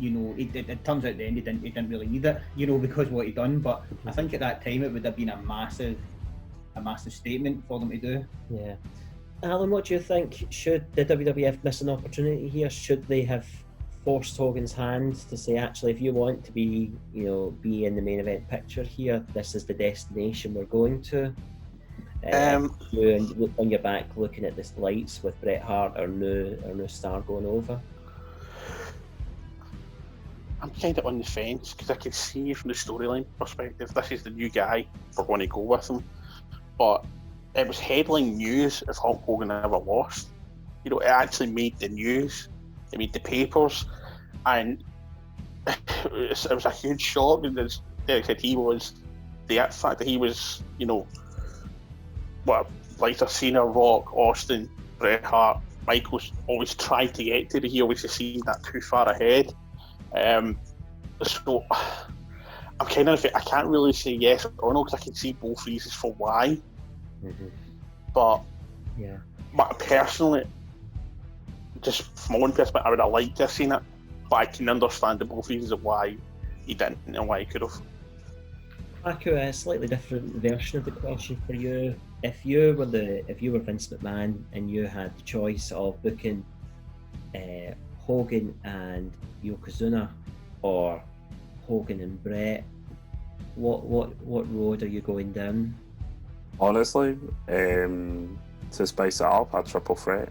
it turns out at the end he didn't really need it, because of what he done. But I think at that time it would have been a massive statement for them to do. Yeah. Alan, what do you think? Did WWF miss an opportunity here? Should they have forced Hogan's hand to say, actually, if you want to be in the main event picture here, this is the destination we're going to? You on your back looking at the lights with Bret Hart, our new star, going over. I'm kind of on the fence because I can see from the storyline perspective, this is the new guy, we're going to go with him. But it was headline news if Hulk Hogan ever lost. It actually made the news, it made the papers, and it was a huge shock. And as Derek said, the fact that he was, like Cena, Rock, Austin, Bret Hart, Michaels always tried to get to the heel, which seemed that too far ahead. So I'm kind of, I can't really say yes or no because I can see both reasons for why. But yeah, personally, just from my own perspective, I would have liked to have seen it, but I can understand the both reasons of why he didn't and why he could have. Aku, a slightly different version of the question for you. If you were Vince McMahon and you had the choice of booking Hogan and Yokozuna or Hogan and Bret, what road are you going down? Honestly, to spice it up, a triple threat.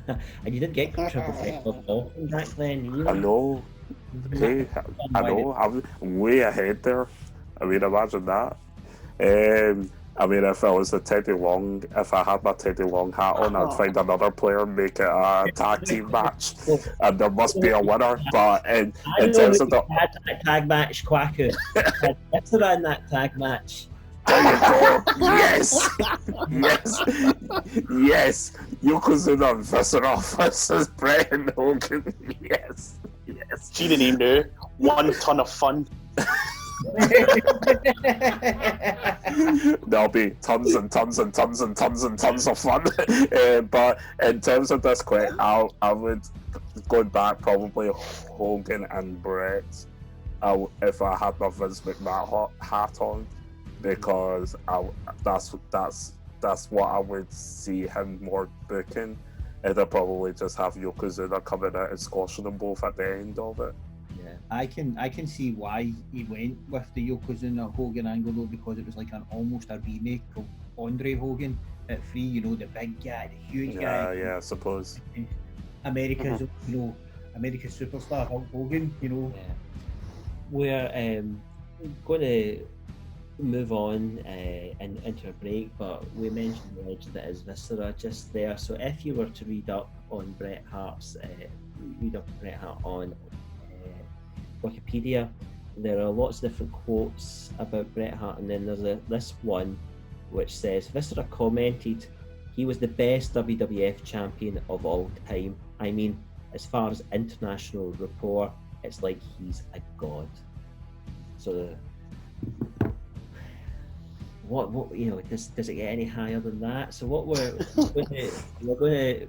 And you didn't get triple threat often back then. I know. Hey, I know. I'm way ahead there. I mean, imagine that. I mean, if I was if I had my Teddy Long hat on, I'd find another player and make it a tag team match, and there must be a winner. But in terms of that tag match, Quacker, let's run that tag match. There you go. Yes, yes. Yokozuna versus Bret and Hogan. Yes. See the name now. 1 ton of fun. There'll be tons and tons and tons and tons and tons of fun. But in terms of this quick, I would go back probably Hogan and Bret. If I had my Vince McMahon hat on, because that's what I would see him more booking. And I'd probably just have Yokozuna coming out and squashing them both at the end of it. Yeah, I can see why he went with the Yokozuna Hogan angle though, because it was like almost a remake of Andre Hogan at 3. You know, the big guy, the huge guy. Yeah, I suppose. America's America's superstar Hulk Hogan. You know. Yeah. We're going to move on and into a break, but we mentioned the legend that is Viscera just there. So if you were to read up on Bret Hart's Bret Hart on Wikipedia, there are lots of different quotes about Bret Hart, and then there's this one which says Viscera commented, "He was the best WWF champion of all time. I mean, as far as international rapport, it's like he's a god." So what you know, does it get any higher than that? So what we're going to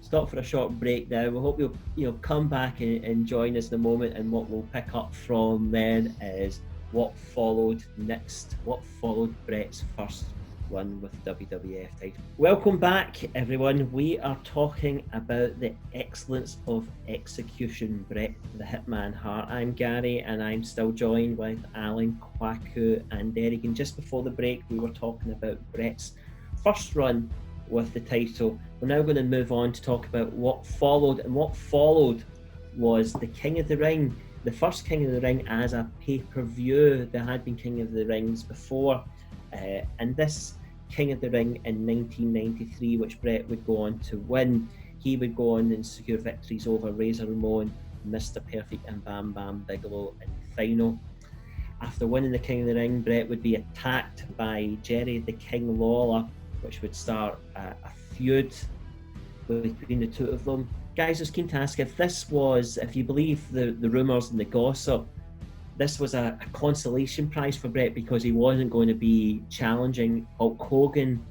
stop for a short break now. We hope you'll come back and join us in a moment, and what we'll pick up from then is what followed next, what followed Bret's first run with WWF title. Welcome back, everyone. We are talking about the excellence of execution, Bret the Hitman Hart. I'm Gary, and I'm still joined with Alan, Kwaku, and Derek. And just before the break, we were talking about Bret's first run with the title. We're now going to move on to talk about what followed, and what followed was the King of the Ring, the first King of the Ring as a pay-per-view. There had been King of the Rings before, and this King of the Ring in 1993, which Bret would go on to win. He would go on and secure victories over Razor Ramon, Mr. Perfect, and Bam Bam Bigelow in the final. After winning the King of the Ring, Bret would be attacked by Jerry the King Lawler, which would start a feud between the two of them. Guys, I was keen to ask if you believe the rumours and the gossip, this was a consolation prize for Bret because he wasn't going to be challenging Hulk Hogan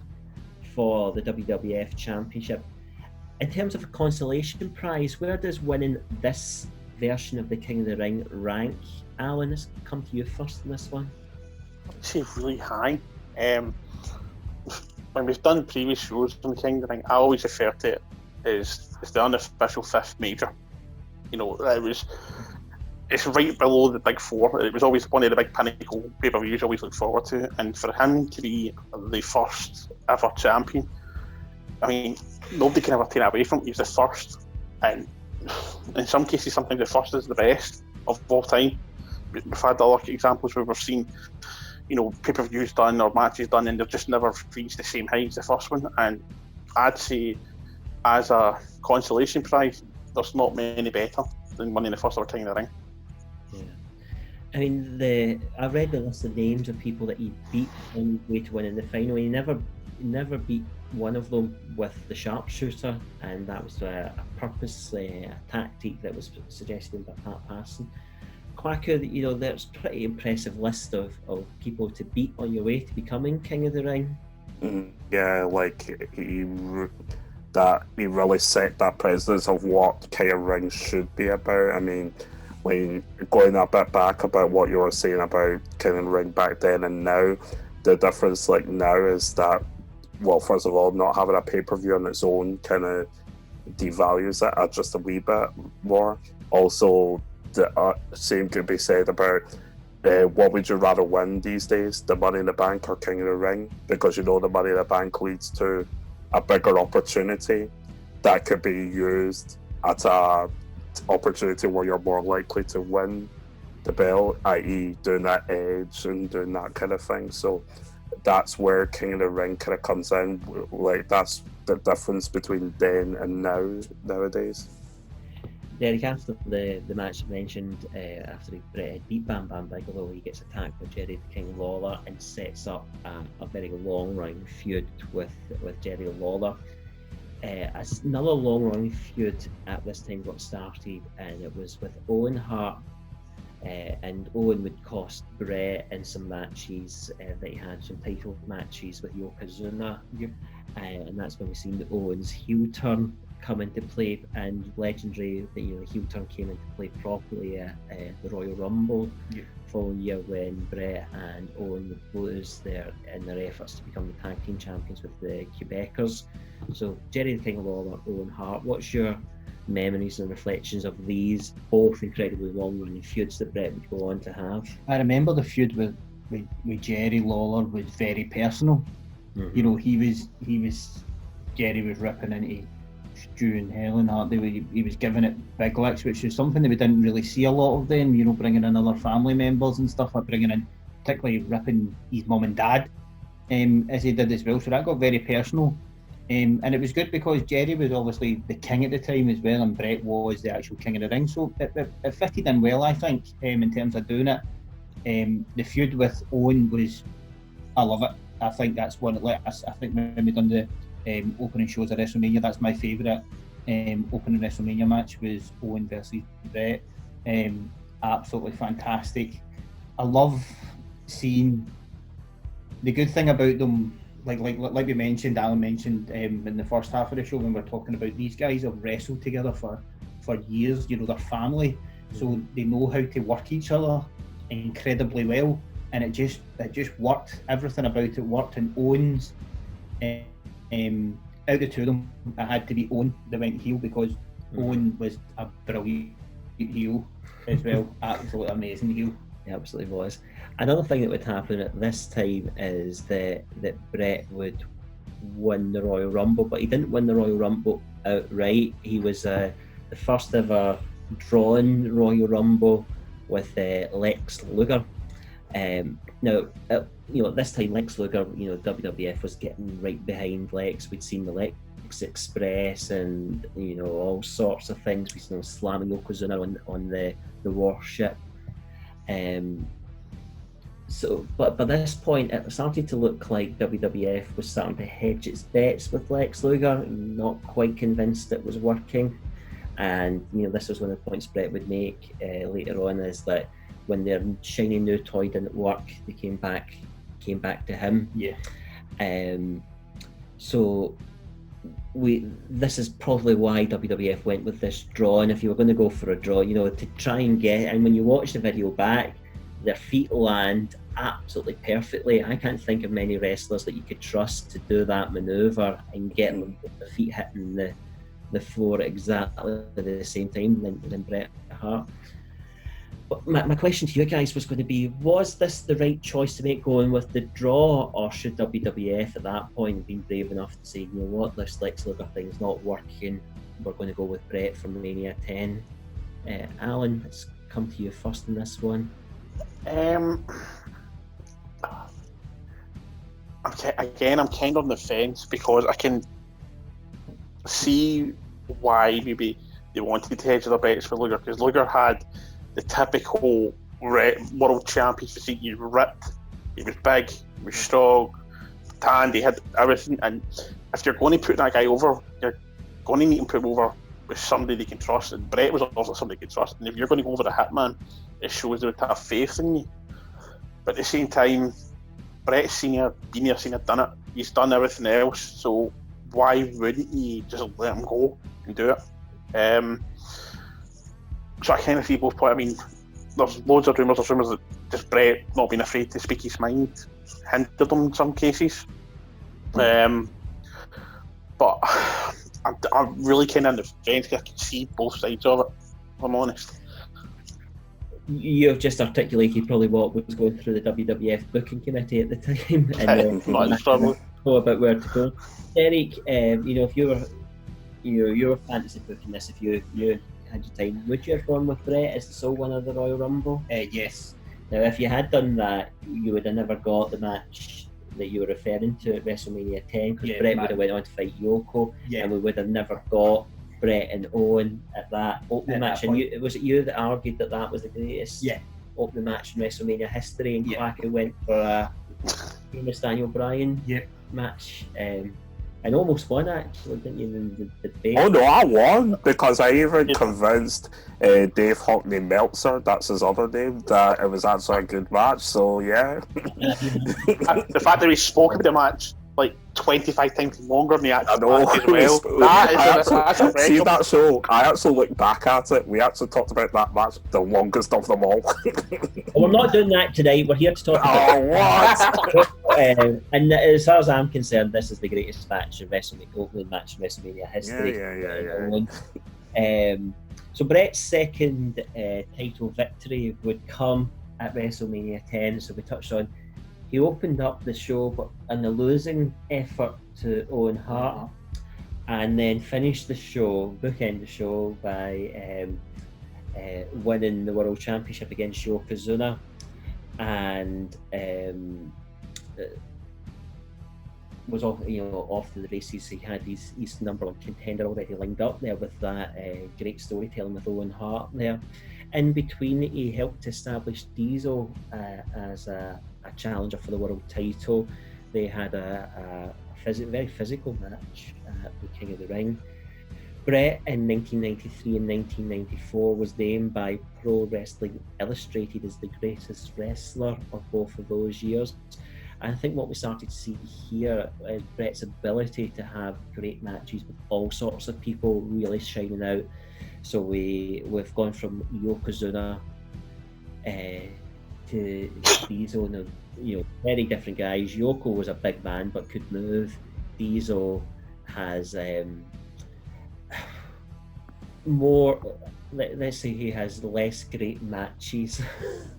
for the WWF Championship. In terms of a consolation prize, where does winning this version of the King of the Ring rank? Alan, let's come to you first in this one. I'd say really high. When we've done previous shows on the King of the Ring, I always refer to it as the unofficial fifth major. You know, it's right below the big four. It was always one of the big pinnacle pay-per-views I always look forward to, and for him to be the first ever champion, I mean, nobody can ever take that away from him. He's the first, and in some cases, sometimes the first is the best of all time. We've had other examples where we've seen, you know, pay-per-views done or matches done, and they've just never reached the same height as the first one. And I'd say, as a consolation prize, there's not many better than winning the first ever King of the Ring. Yeah, I mean, I read the list of names of people that he beat on his way to winning the final. He never beat one of them with the sharpshooter, and that was a purpose, a tactic that was suggested by Pat Parson. Kwaku, you know, there's a pretty impressive list of people to beat on your way to becoming King of the Ring. Yeah, like he really set that precedence of what King of the Ring should be about. I mean, when going a bit back about what you were saying about King of the Ring back then and now, the difference like now is that, well, first of all, not having a pay-per-view on its own kind of devalues it just a wee bit more. Also, the same could be said about what would you rather win these days, the Money in the Bank or King of the Ring? Because you know the Money in the Bank leads to a bigger opportunity that could be used at a opportunity where you're more likely to win the belt, i.e. doing that edge and doing that kind of thing. So that's where King of the Ring kind of comes in. Like, that's the difference between then and nowadays. Derek, after the match mentioned, after Bret beat Bam Bam Bigelow, he gets attacked by Jerry the King Lawler and sets up a very long-running feud with Jerry Lawler. Another long-running feud at this time got started, and it was with Owen Hart and Owen would cost Bret in some matches that he had, some title matches with Yokozuna. And that's when we seen Owen's heel turn come into play, and legendary that the heel turn came into play properly at the Royal Rumble following year, when Bret and Owen would lose in their efforts to become the tag team champions with the Quebecers. So Jerry the King Lawler, Owen Hart, what's your memories and reflections of these both incredibly long-running feuds that Bret would go on to have? I remember the feud with Jerry Lawler was very personal. Mm-hmm. He was Jerry was ripping into Stu and Helen Hart. He was giving it big licks, which is something that we didn't really see a lot of then. Bringing in other family members and stuff, like bringing in, particularly ripping his mum and dad, as he did as well. So that got very personal. And it was good because Jerry was obviously the king at the time as well, and Bret was the actual king of the ring. So it fitted in well, I think, in terms of doing it. The feud with Owen I love it. I think that's one. I think when we done the opening shows at WrestleMania, that's my favourite opening WrestleMania match was Owen versus Bret. Absolutely fantastic. I love seeing the good thing about them. Like we mentioned, Alan mentioned in the first half of the show when we're talking about these guys have wrestled together for years. They're family, so they know how to work each other incredibly well, and it just worked. Everything about it worked. And Owens, out of the two of them, it had to be Owen that went heel, because Owen was a brilliant heel as well. Absolutely amazing heel. He absolutely was. Another thing that would happen at this time is that Bret would win the Royal Rumble, but he didn't win the Royal Rumble outright. He was the first ever drawn Royal Rumble with Lex Luger. Now, at this time, Lex Luger, WWF was getting right behind Lex. We'd seen the Lex Express and all sorts of things. We'd seen him slamming Yokozuna on the warship. So, but by this point, it started to look like WWF was starting to hedge its bets with Lex Luger, not quite convinced it was working. And this was one of the points Bret would make later on, is that when their shiny new toy didn't work, they came back to him. Yeah. So this is probably why WWF went with this draw. And if you were going to go for a draw, to try and get, and when you watch the video back, their feet land absolutely perfectly. I can't think of many wrestlers that you could trust to do that maneuver and get them with their feet hitting the floor exactly at the same time than Bret Hart. But my question to you guys was going to be, was this the right choice to make, going with the draw, or should WWF at that point have been brave enough to say, you know what, this Lex Luger thing's not working, we're going to go with Bret from Mania 10? Alan, let's come to you first in this one. I'm kind of on the fence, because I can see why maybe they wanted to hedge their bets for Luger, because Luger had the typical world champion physique. He was ripped, he was big, he was strong, tanned, he had everything. And if you're going to put that guy over, you're going to need to put him over with somebody they can trust. And Bret was also somebody they could trust. And if you're going to go over the Hitman, it shows they would have faith in you. But at the same time, Bret's been here, done it. He's done everything else, so why wouldn't you just let him go and do it? So I kind of see both points. I mean, there's loads of rumours that just Bret not being afraid to speak his mind hindered him in some cases. But I'm really kind of on the fence, because I can see both sides of it, if I'm honest. You've just articulated probably what was going through the WWF booking committee at the time, and know about where to go. Eric, if you were fantasy booking this, if you had your time, would you have gone with Bret as the sole winner of the Royal Rumble? Yes. Now, if you had done that, you would have never got the match that you were referring to at WrestleMania 10, because Bret would have went on to fight Yoko, and we would have never got Bret and Owen at that opening match. And was it you that argued that was the greatest opening match in WrestleMania history, and Quacky went for a famous Daniel Bryan match? and almost won actually, didn't you? In the debate. Oh no, I won because I even convinced Dave Hockney Meltzer, that's his other name, that it was actually a good match. So yeah. The fact that we spoke about the match like 25 times longer than the I actual know. match as well. That's a See record. that show? I actually looked back at it. We actually talked about that match, the longest of them all. Well, we're not doing that today. We're here to talk about. Oh what? And as far as I'm concerned, this is the greatest match in WrestleMania, opening match in WrestleMania history. Yeah. So Bret's second title victory would come at WrestleMania 10. So we touched on. He opened up the show in a losing effort to Owen Hart, and then finished the show, bookend the show by winning the World Championship against Yokozuna, and was off to the races. He had his number one contender already lined up there with that great storytelling with Owen Hart there. In between, he helped establish Diesel as a challenger for the world title. They had a very physical match at the King of the Ring. Bret in 1993 and 1994 was named by Pro Wrestling Illustrated as the greatest wrestler of both of those years. And I think what we started to see here is Bret's ability to have great matches with all sorts of people really shining out. So we've gone from Yokozuna to Diesel, and very different guys. Yoko was a big man but could move. Diesel has more. Let's say he has less great matches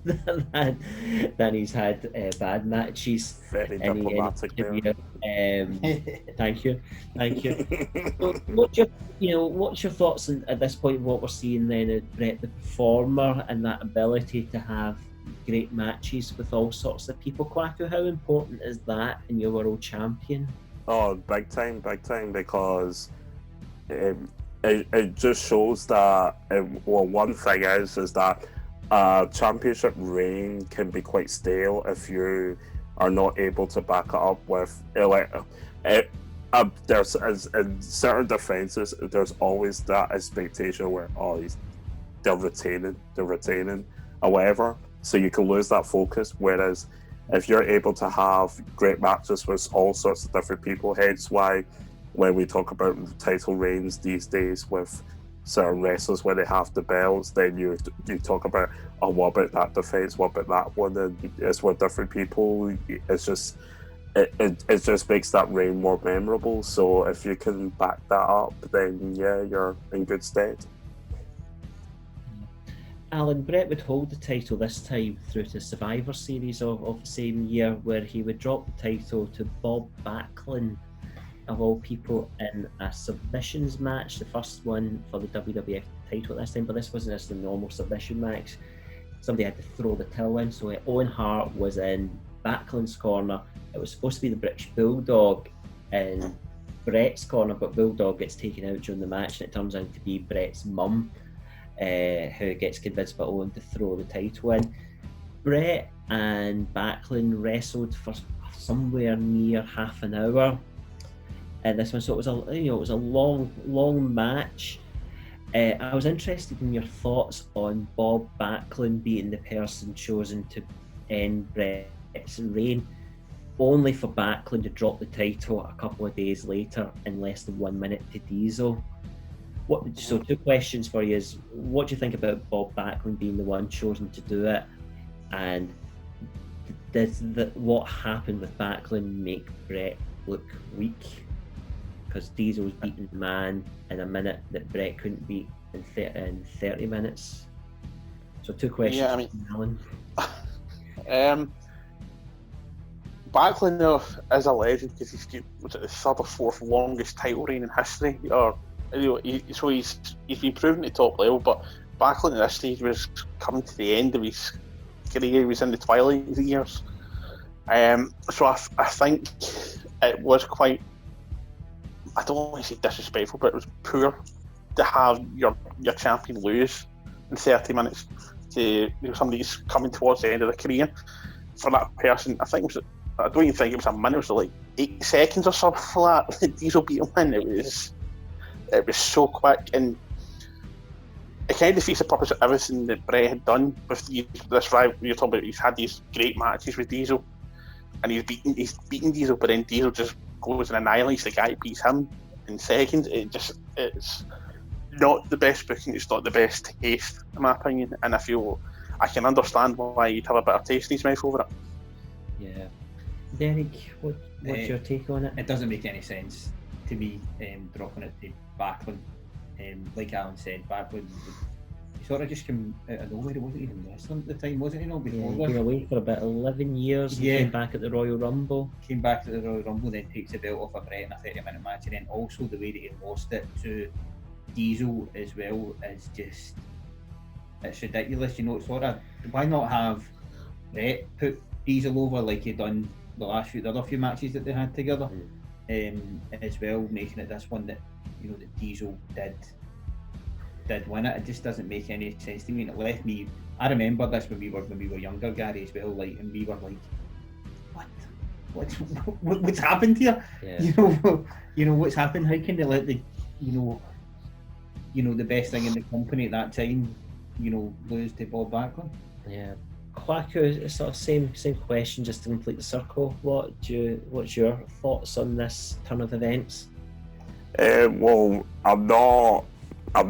than he's had bad matches. Very diplomatic there. Thank you. So what's your thoughts at this point? What we're seeing then is Bret the performer and that ability to have great matches with all sorts of people. Quacko, how important is that in your world champion? Oh, big time, because it just shows that, one thing is that a championship reign can be quite stale if you are not able to back it up with, there's in certain defenses, there's always that expectation where, they're retaining, or whatever, so you can lose that focus, whereas if you're able to have great matches with all sorts of different people, hence why when we talk about title reigns these days with certain wrestlers where they have the belts, then you talk about, what about that defense, what about that one, and it's with different people. It's just it just makes that reign more memorable. So if you can back that up, then yeah, you're in good stead. Alan, Bret would hold the title this time through to Survivor Series of the same year, where he would drop the title to Bob Backlund, of all people, in a submissions match, the first one for the WWF title this time, but this wasn't just a normal submission match. Somebody had to throw the towel in, so Owen Hart was in Backlund's corner. It was supposed to be the British Bulldog in Bret's corner, but Bulldog gets taken out during the match, and it turns out to be Bret's mum, who gets convinced by Owen to throw the title in. Bret and Backlund wrestled for somewhere near half an hour, and this one, so it was a long match. I was interested in your thoughts on Bob Backlund being the person chosen to end Bret's reign, only for Backlund to drop the title a couple of days later in less than 1 minute to Diesel. So two questions for you is, what do you think about Bob Backlund being the one chosen to do it, and does what happened with Backlund make Bret look weak? Because Diesel was beating the man in a minute that Bret couldn't beat in 30 minutes. So two questions. Yeah, I mean, Alan. Backlund is a legend because he's got the third or fourth longest title reign in history. So he's been proven at top level, but Backlund at this stage was coming to the end of his career. He was in the twilight of the years. So I think it was quite, I don't want to say disrespectful, but it was poor to have your champion lose in 30 minutes to somebody who's coming towards the end of their career. For that person, I don't even think it was a minute, it was like 8 seconds or something like that. Diesel beat him in. It was so quick, and it kind of defeats the purpose of everything that Bret had done with this rival. You're talking about he's had these great matches with Diesel, and he's beaten Diesel, but then Diesel just goes and annihilates the guy who beats him in seconds. It's not the best booking. It's not the best taste, in my opinion, and I feel I can understand why you'd have a bit of taste in his mouth over it. Yeah, Derek, what's your take on it? It doesn't make any sense to me dropping it to Backlund. Like Alan said, Backlund he sort of just came out of nowhere. He wasn't even wrestling at the time, wasn't he? No, before He been away for about 11 years. Yeah. Came back at the Royal Rumble. Came back to the Royal Rumble, then takes the belt off of Bret in a 30-minute match, and then also the way that he lost it to Diesel as well is just, it's ridiculous. You know, it's sort of, why not have Bret put Diesel over like he done the other few matches that they had together, as well, making it this one that, you know, that Diesel did win it. It just doesn't make any sense to me, and it left me. I remember this when we were younger, Gary, as well. Like, and we were like, what's happened here? Yeah. You know what's happened? How can they let the the best thing in the company at that time, lose to Bob Backlund? Yeah. Quacko, sort of same question, just to complete the circle. What's your thoughts on this turn of events? Well, unfortunately, I'm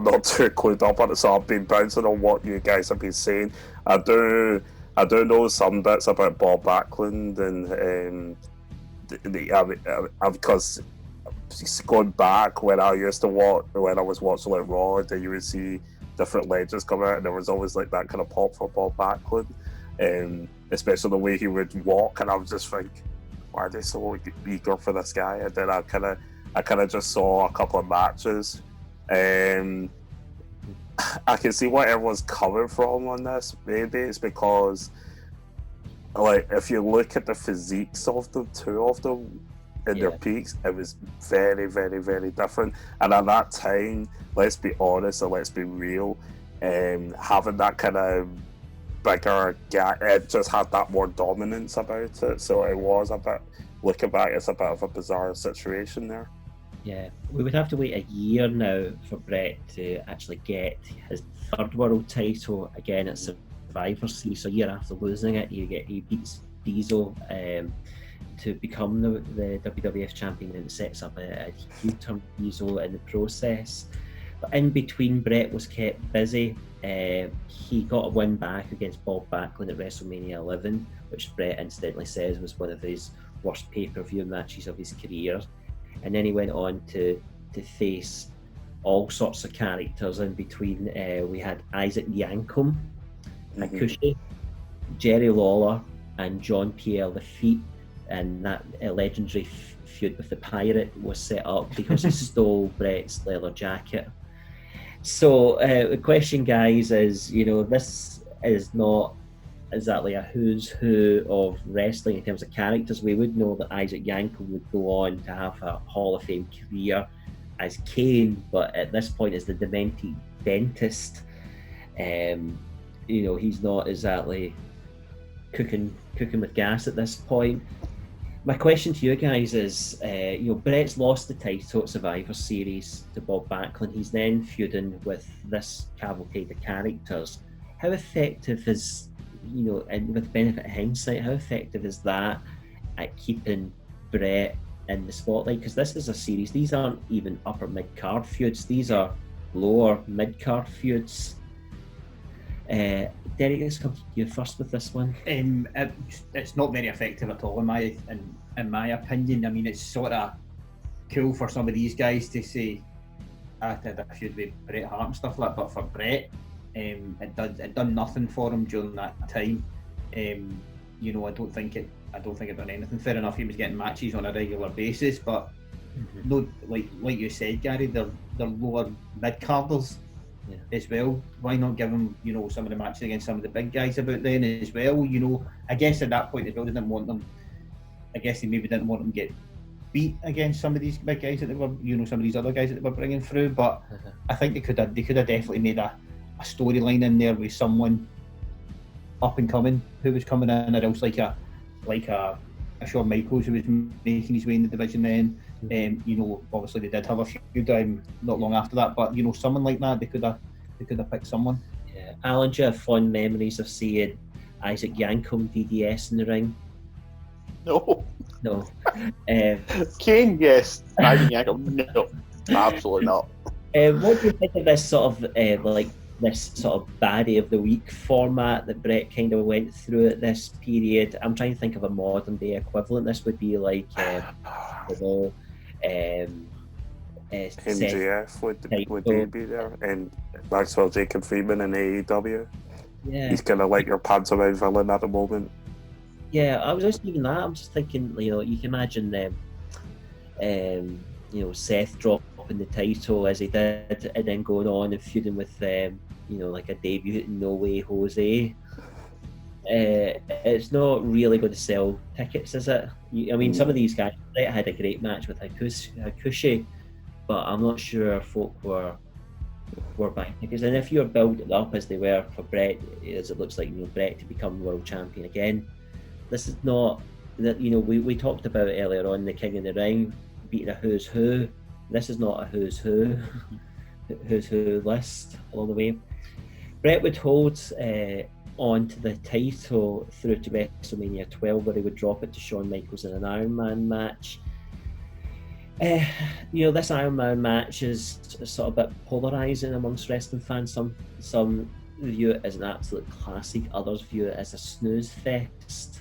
not too clued up on it, so I've been bouncing on what you guys have been saying. I do know some bits about Bob Backlund, and because going back when I was watching like Raw, then you would see different legends come out, and there was always like that kind of pop for Bob Backlund, especially the way he would walk, and I was just like, why are they so eager for this guy? And then I kind of just saw a couple of matches. I can see where everyone's coming from on this. Maybe it's because, like, if you look at the physiques of the two of them in their peaks, it was very, very, very different. And at that time, let's be honest and let's be real, having that kind of bigger gap, it just had that more dominance about it. So it was a bit, looking back, it's a bit of a bizarre situation there. Yeah, we would have to wait a year now for Bret to actually get his third world title again at Survivor Series. So a year after losing it, he beats Diesel to become the WWF champion, and sets up a huge turn Diesel in the process. But in between, Bret was kept busy. He got a win back against Bob Backlund at WrestleMania 11, which Bret incidentally says was one of his worst pay-per-view matches of his career. And then he went on to face all sorts of characters in between. We had Isaac Yankum, Hakushi, Jerry Lawler, and John Pierre Lafitte, and that legendary feud with the Pirate was set up because he stole Bret's leather jacket. So the question, guys, is, this is not exactly a who's who of wrestling in terms of characters. We would know that Isaac Yankum would go on to have a Hall of Fame career as Kane, but at this point as the demented dentist. He's not exactly cooking with gas at this point. My question to you guys is, Bret's lost the title at Survivor Series to Bob Backlund. He's then feuding with this cavalcade of characters. How effective is, and with the benefit of hindsight, how effective is that at keeping Bret in the spotlight? Because this is a series, these aren't even upper mid-card feuds, these are lower mid-card feuds. Derek, let's come to you first with this one. It's not very effective at all in my opinion. I mean, it's sort of cool for some of these guys to say, I did a feud with Bret Hart and stuff like that, but for Bret, it done nothing for him during that time. I don't think it done anything. Fair enough, he was getting matches on a regular basis, but no, like you said, Gary, they're lower mid-carders as well. Why not give him, some of the matches against some of the big guys about then as well? I guess at that point as well, they didn't want them. I guess they maybe didn't want them to get beat against some of these big guys that they were, some of these other guys that they were bringing through. But I think they could have definitely made a storyline in there with someone up and coming who was coming in, or else like a Shawn Michaels who was making his way in the division then. You know, obviously they did have a feud not long after that, but you know, someone like that, they could have picked someone. Yeah. Alan, do you have fond memories of seeing Isaac Yankum DDS in the ring? No. No. Kane, yes. I think no, absolutely not. What do you think of this sort of this sort of baddie of the week format that Bret kind of went through at this period? I'm trying to think of a modern day equivalent. This would be like MJF would he be there? And Maxwell Jacob Friedman in AEW. Yeah, he's kind of like your pantomime villain at the moment. Yeah, I was just even that. I'm just thinking, you know, you can imagine you know, Seth dropping the title as he did, and then going on and feuding with you know, like a debut No Way Jose. It's not really going to sell tickets, is it? I mean, some of these guys, Bret had a great match with Hakushi, but I'm not sure folk were buying tickets. And if you're building up as they were for Bret, as it looks like, you know, Bret to become world champion again, this is not that, you know, we talked about earlier on the King of the Ring beating a who's who. This is not a who's who list along the way. Bret would hold on to the title through to WrestleMania 12, where he would drop it to Shawn Michaels in an Iron Man match. You know, this Iron Man match is sort of a bit polarising amongst wrestling fans. Some view it as an absolute classic, others view it as a snooze fest.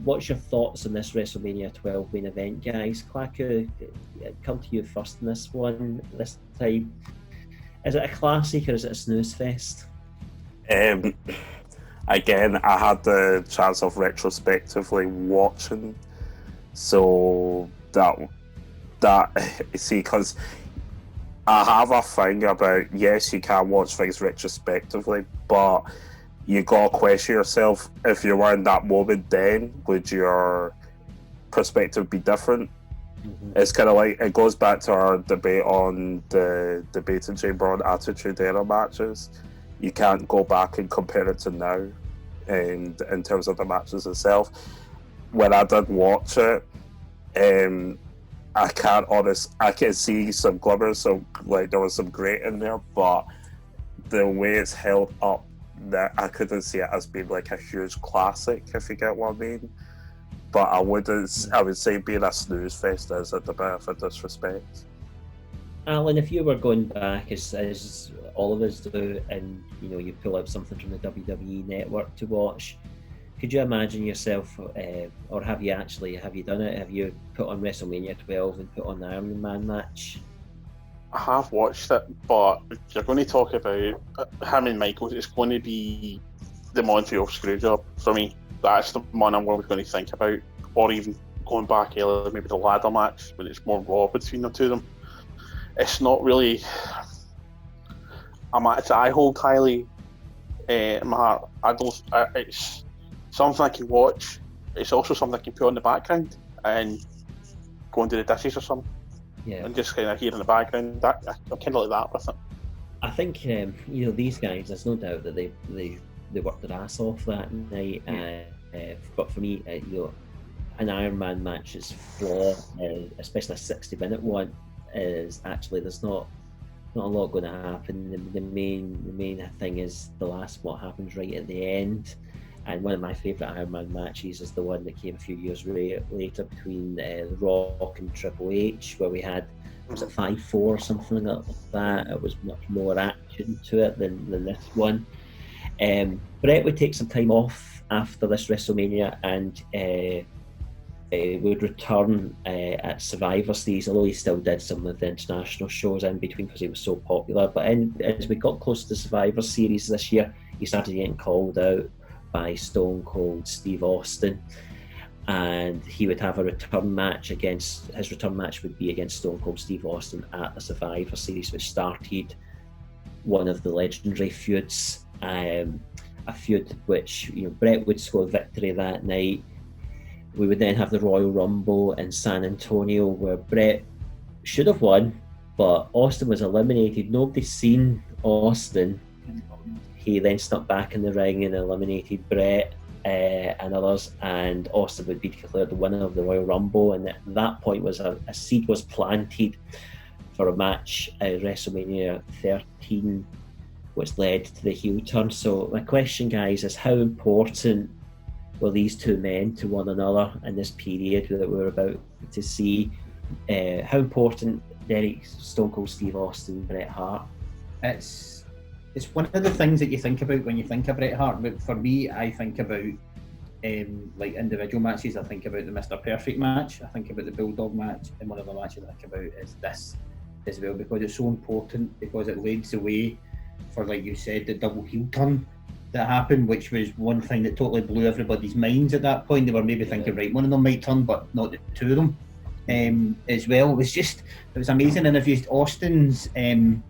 What's your thoughts on this WrestleMania 12 main event, guys? Kwaku, come to you first in this one this time. Is it a classic or is it a snooze fest? Again, I had the chance of retrospectively watching, so that see, because I have a thing about, yes, you can watch things retrospectively, but you gotta question yourself, if you were in that moment then, would your perspective be different? It's kind of like, it goes back to our debate on the Debating Chamber on Attitude Era matches. You can't go back and compare it to now, and in terms of the matches itself. When I did watch it, I can see some glimmers, so like there was some great in there, but the way it's held up, that I couldn't see it as being like a huge classic, if you get what I mean. But I would say being a snooze fest is at the bit of disrespect. Alan, if you were going back as all of us do, and you know, you pull out something from the WWE network to watch, could you imagine yourself, or have you done it? Have you put on WrestleMania 12 and put on the Iron Man match? I have watched it, but if you're going to talk about him and Michaels, it's going to be the Montreal Screwjob for me. That's the one I'm always going to think about, or even going back earlier, maybe the ladder match when it's more raw between the two of them. It's not really a match I hold highly in my heart. It's something I can watch. It's also something I can put on the background and go and do the dishes or something. Yeah. And just kind of hear in the background. I'm kind of like that with it. I think you know, these guys, there's no doubt that they worked their ass off that night. But for me, you know, an Iron Man match is flawed, especially a 60-minute one. Is actually, there's not a lot going to happen. The main thing is what happens right at the end. And one of my favourite Iron Man matches is the one that came a few years later between The Rock and Triple H, where we had, was it 5-4 or something like that? It was much more action to it than this one. Bret would take some time off after this WrestleMania and would return at Survivor Series, although he still did some of the international shows in between because he was so popular. But as we got close to the Survivor Series this year, he started getting called out by Stone Cold Steve Austin, and he would have a return match his return match would be against Stone Cold Steve Austin at the Survivor Series, which started one of the legendary feuds, a feud which, you know, Bret would score victory that night. We would then have the Royal Rumble in San Antonio, where Bret should have won, but Austin was eliminated. Nobody's seen Austin. He then stuck back in the ring and eliminated Bret. and others, and Austin would be declared the winner of the Royal Rumble. And at that point, was a seed was planted for a match at WrestleMania 13, which led to the heel turn. So my question, guys, is how important were these two men to one another in this period that we're about to see? How important Derek Stone Cold Steve Austin, Bret Hart? It's one of the things that you think about when you think of Bret Hart. But for me, I think about like individual matches. I think about the Mr. Perfect match. I think about the Bulldog match, and one of the matches I think about is this as well, because it's so important, because it leads the way for, like you said, the double heel turn that happened, which was one thing that totally blew everybody's minds at that point. They were maybe thinking, right, one of them might turn, but not the two of them. As well, it was amazing. And if you Austin's the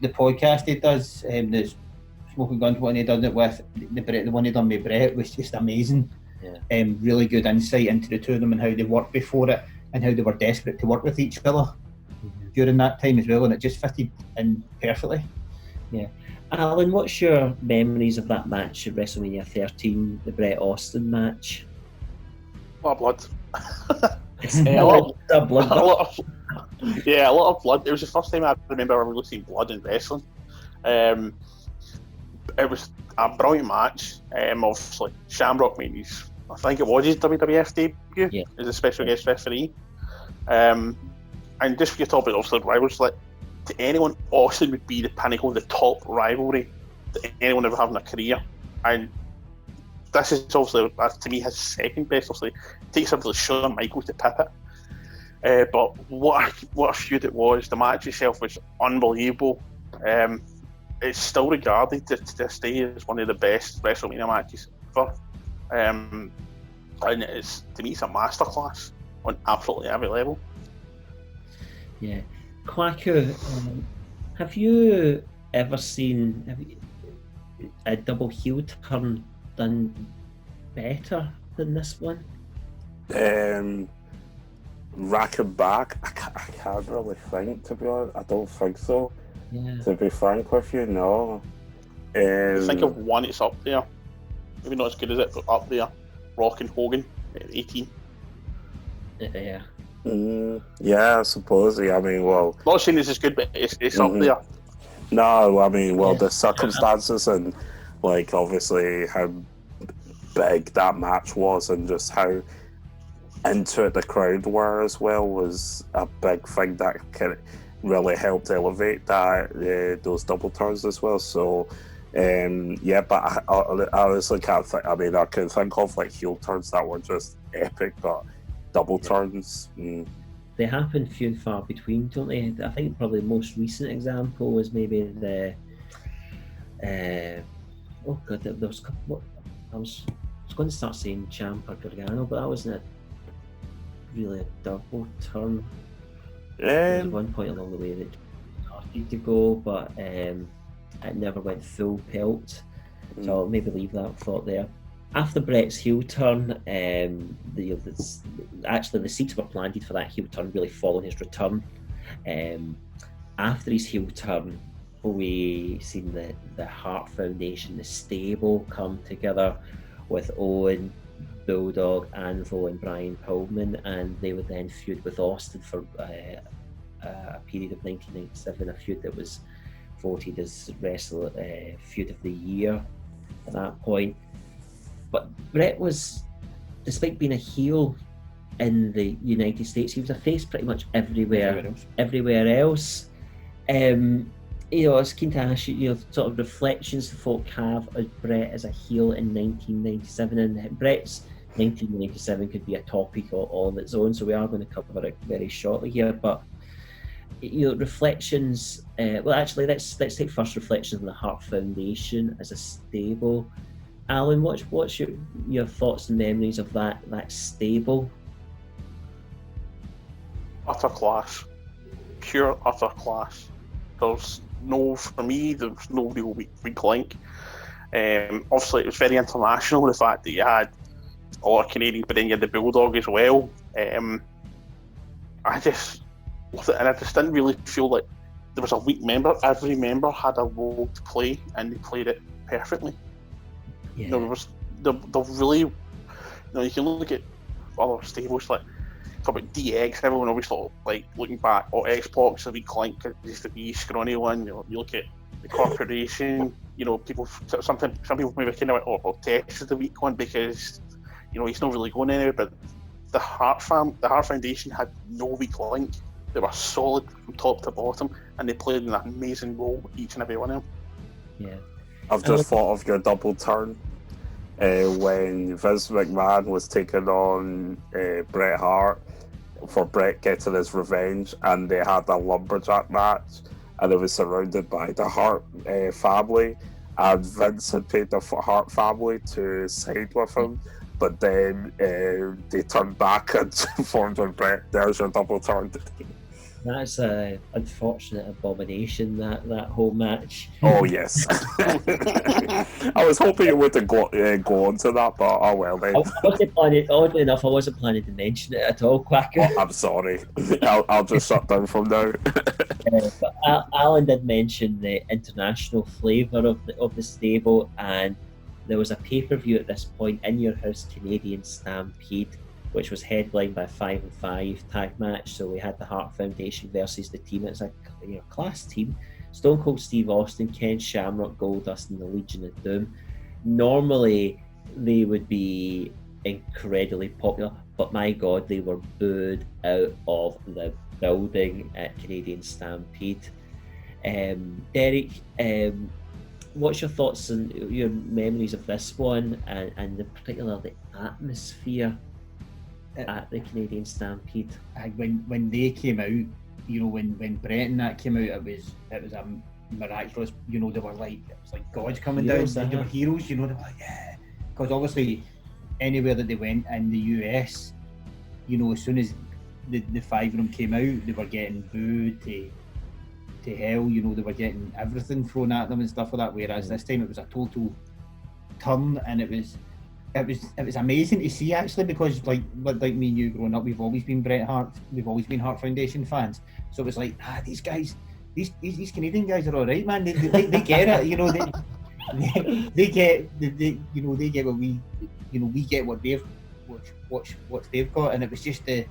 podcast he does, the Smoking Guns one, he done it with the one he done with Bret was just amazing. Really good insight into the two of them and how they worked before it, and how they were desperate to work with each other during that time as well, and it just fitted in perfectly. Alan, what's your memories of that match at WrestleMania 13, the Bret Austin match? A lot of blood. A lot of blood. A lot of blood. It was the first time I remember really seeing blood in wrestling. It was a brilliant match. Obviously, Shamrock made his, I think it was his WWF debut as a special guest referee. And just for your topic, obviously, rivals, like, to anyone, Austin would be the pinnacle, the top rivalry that anyone ever had in a career. And this is obviously, to me, his second best. Obviously, takes something like Shawn Michaels to Pippet. But what a feud it was. The match itself was unbelievable. It's still regarded to this day as one of the best WrestleMania matches ever. And it's, to me, it's a masterclass on absolutely every level. Yeah. Quacker, have you ever seen a double heel turn done better than this one? Racking back, I can't really think, to be honest. I don't think so. To be frank with you, no. I think of one, it's up there. Maybe not as good as it, but up there. Rock and Hogan at 18. Yeah. Yeah, I suppose. I mean, well, not saying it's as good, but it's up there. No, I mean, well, the circumstances and, like, obviously how big that match was and just how into it the crowd were as well was a big thing that really helped elevate that those double turns as well. So, but I honestly can't think. I mean, I can think of like heel turns that were just epic, but double turns. They happen few and far between, don't they? I think probably the most recent example was maybe the there was a couple. I was going to start saying Ciampa Gargano, but that wasn't really a double turn. There was one point along the way that started to go, but it never went full pelt. So I'll maybe leave that thought there. After Bret's heel turn, actually the seeds were planted for that heel turn really following his return. After his heel turn, we seen the Hart Foundation, the stable, come together with Owen, Bulldog, Anvil and Brian Pillman, and they would then feud with Austin for a period of 1997, a feud that was voted as feud of the year at that point. But Bret was, despite being a heel in the United States, he was a face pretty much everywhere else. I was keen to ask you, sort of reflections the folk have of Bret as a heel in 1997, and Bret's 1997 could be a topic all on its own, so we are going to cover it very shortly here. But reflections. Actually, let's take first reflections on the Hart Foundation as a stable. Alan, what's your thoughts and memories of that stable? Utter class, pure utter class. There's no real weak link. Obviously, it was very international. The fact that you had a lot of Canadians, but then you had the Bulldog as well. I just loved it, and I just didn't really feel like there was a weak member. Every member had a role to play, and they played it perfectly. Yeah. There they've really, you know, you can look at other stables like talk about DX. Everyone always thought, like, looking back, X-Pac's the weak link, just the wee scrawny one. You know, you look at the Corporation. You know, people some people maybe kind of like, well, Tess is the weak one because, you know, he's not really going anywhere. But the Hart Foundation had no weak link. They were solid from top to bottom, and they played an amazing role, each and every one of them. Yeah. I've just thought of your double turn when Vince McMahon was taking on Bret Hart for Bret getting his revenge, and they had a lumberjack match, and it was surrounded by the Hart family, and Vince had paid the Hart family to side with him, but then they turned back and formed with Bret. There's your double turn. That's an unfortunate abomination, that whole match. Oh, yes. I was hoping you wouldn't go on to that, but oh well then. Oddly enough, I wasn't planning to mention it at all, Quacker. Oh, I'm sorry. I'll just shut down from now. But Alan did mention the international flavour of the stable, and there was a pay-per-view at this point, In Your House Canadian Stampede, which was headlined by a 5-on-5 tag match. So we had the Hart Foundation versus the team. It's a class team. Stone Cold Steve Austin, Ken Shamrock, Goldust, and the Legion of Doom. Normally, they would be incredibly popular, but my God, they were booed out of the building at Canadian Stampede. Derek, what's your thoughts and your memories of this one, and particularly the atmosphere at the Canadian Stampede? When they came out, you know, when Bret and that came out, it was a miraculous. You know, they were like, it was like gods coming Heroes, down. They were heroes. You know, they were like, yeah. Because obviously, anywhere that they went in the US, you know, as soon as the five of them came out, they were getting booed to hell. You know, they were getting everything thrown at them and stuff like that. Whereas this time it was a total turn, and it was amazing to see, actually, because like me and you growing up, we've always been Bret Hart, we've always been Hart Foundation fans. So it was like, these guys, these Canadian guys are all right, man. They get it, you know. They get they get what we, you know, we get what they've got, and it was just the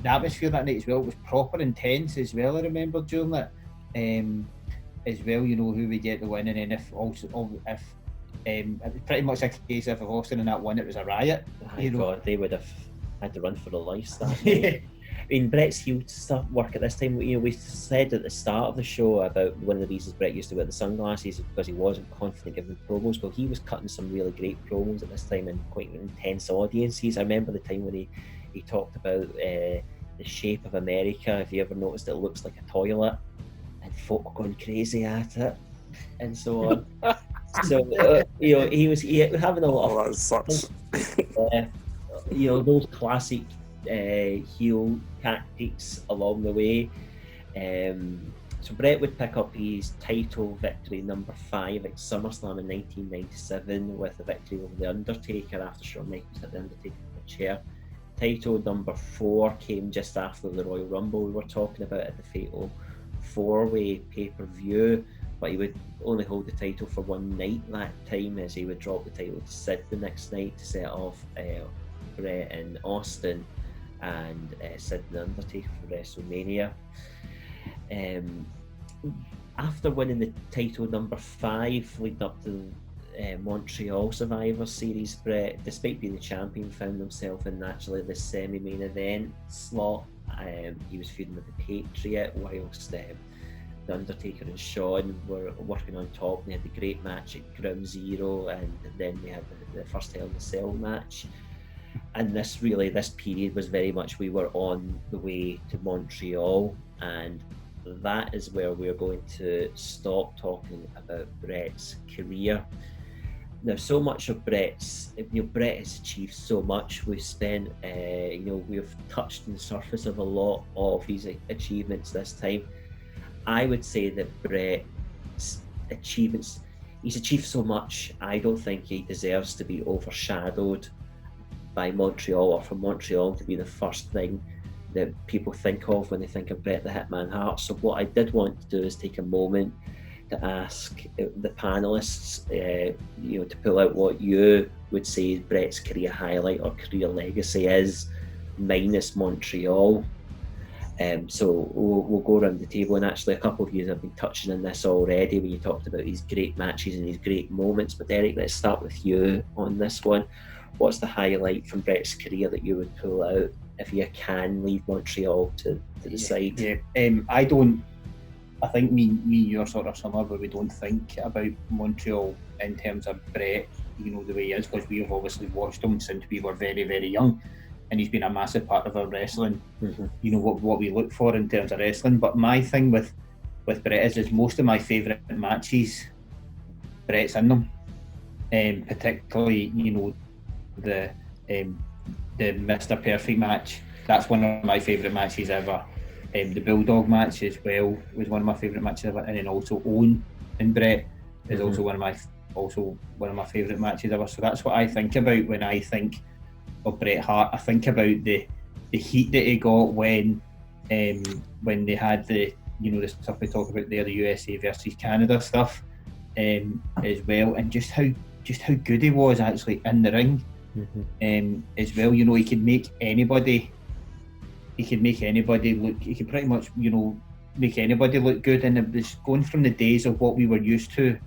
atmosphere that night as well. It was proper intense as well. I remember during that, as well. You know, who we get to win, and then if it was pretty much a case of if Austin and that won, it was a riot. My God, they would have had to run for their lives that night. I mean, Bret's heel stuff work at this time. You know, we said at the start of the show about one of the reasons Bret used to wear the sunglasses is because he wasn't confident giving promos. Well, he was cutting some really great promos at this time in quite intense audiences. I remember the time when he talked about the shape of America. If you ever noticed, it looks like a toilet, and folk going crazy at it, and so on. So you know, he was having a lot of. That sucks. You know, those classic heel tactics along the way. So Bret would pick up his title victory number 5 at SummerSlam in 1997 with a victory over The Undertaker after Shawn Michaels hit The Undertaker in the chair. Title number 4 came just after the Royal Rumble we were talking about at the Fatal 4-Way pay-per-view, but he would only hold the title for one night that time, as he would drop the title to Sid the next night to set off Bret and Austin and Sid the Undertaker for WrestleMania. After winning the title number 5 leading up to Montreal Survivor Series, Bret, despite being the champion, found himself in naturally the semi-main event slot. He was feuding with the Patriot whilst the Undertaker and Shawn were working on top. They had the great match at Ground Zero, and then we had the first Hell in a Cell match. And this period was very much, we were on the way to Montreal, and that is where we're going to stop talking about Bret's career. Now, so much of Bret's, Bret has achieved so much. We've spent, we've touched on the surface of a lot of his achievements this time. I would say that Bret's achievements, he's achieved so much, I don't think he deserves to be overshadowed by Montreal, or for Montreal to be the first thing that people think of when they think of Bret the Hitman Hart. So what I did want to do is take a moment to ask the panelists, to pull out what you would say Bret's career highlight or career legacy is, minus Montreal. So we'll go around the table, and actually a couple of you have been touching on this already when you talked about his great matches and his great moments. But Derek, let's start with you on this one. What's the highlight from Bret's career that you would pull out if you can leave Montreal to the side? I think me and you are sort of similar, but we don't think about Montreal in terms of Bret, the way he is, because we have obviously watched him since we were very, very young, and he's been a massive part of our wrestling. What we look for in terms of wrestling. But my thing with Bret is most of my favourite matches, Bret's in them, particularly the Mr. Perfect match. That's one of my favourite matches ever. The Bulldog match as well was one of my favourite matches ever, and then also Owen and Bret is also one of my favourite matches ever. So that's what I think about when I think of Bret Hart. I think about the heat that he got when they had the the stuff we talk about there, the USA versus Canada stuff, as well, and just how good he was actually in the ring, as well. He could make anybody. He could make anybody look. He could pretty much, make anybody look good. And it was going from the days of what we were used to,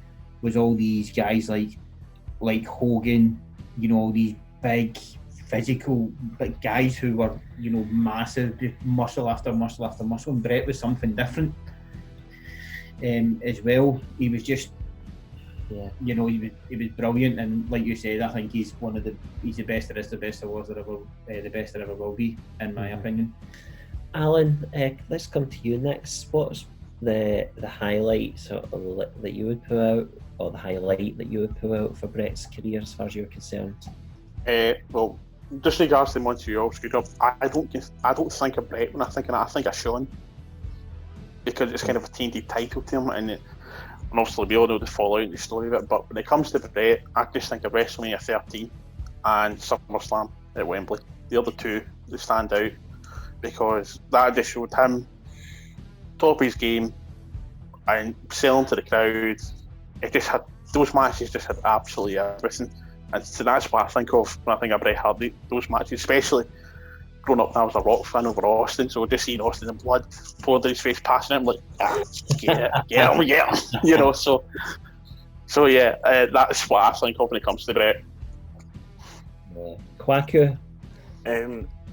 was all these guys like Hogan, all these big physical guys who were, massive, muscle after muscle after muscle. And Bret was something different, as well. He was just, he was brilliant. And like you said, I think he's the best there is, the best there was, the best there ever will be, in my opinion. Alan, let's come to you next. What's the highlight that you would pull out, or the highlight that you would pull out for Bret's career as far as you're concerned? Well, just regards to Montreal screwed up, I don't think of Bret when I think of that. I think of Shawn, because it's kind of a tainted title to him, and obviously we all know the fallout and the story of it. But when it comes to Bret, I just think of WrestleMania 13 and SummerSlam at Wembley. The other two that stand out, because that just showed him top of his game and selling to the crowd. It just had, those matches just had absolutely everything. And so that's what I think of when I think of Bret Hart, those matches, especially growing up when I was a Rock fan over Austin, so just seeing Austin in blood poured down his face, passing him, like, get him. So yeah, that's what I think of when it comes to Bret. Kwaku?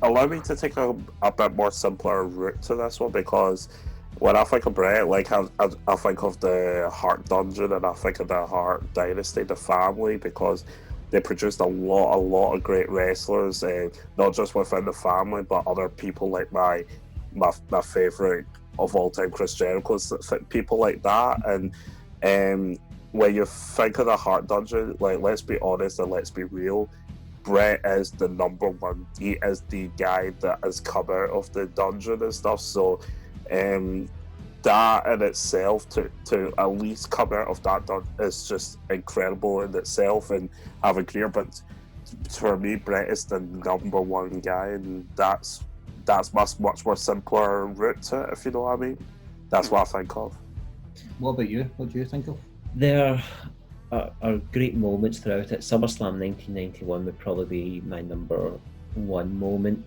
Allow me to take a bit more simpler route to this one, because when I think of Bret, I think of the Hart Dungeon, and I think of the Hart Dynasty, the family, because they produced a lot of great wrestlers, not just within the family, but other people like my favourite of all time, Chris Jericho, people like that. And when you think of the Hart Dungeon, let's be honest and let's be real, Bret is the number one. He is the guy that has come out of the dungeon and stuff. So that in itself, to at least come out of that is just incredible in itself, and have a career. But for me, Bret is the number one guy, and that's much more simpler route to it, if you know what I mean. That's what I think of. What about you? What do you think of? There are great moments throughout it. SummerSlam 1991 would probably be my number one moment.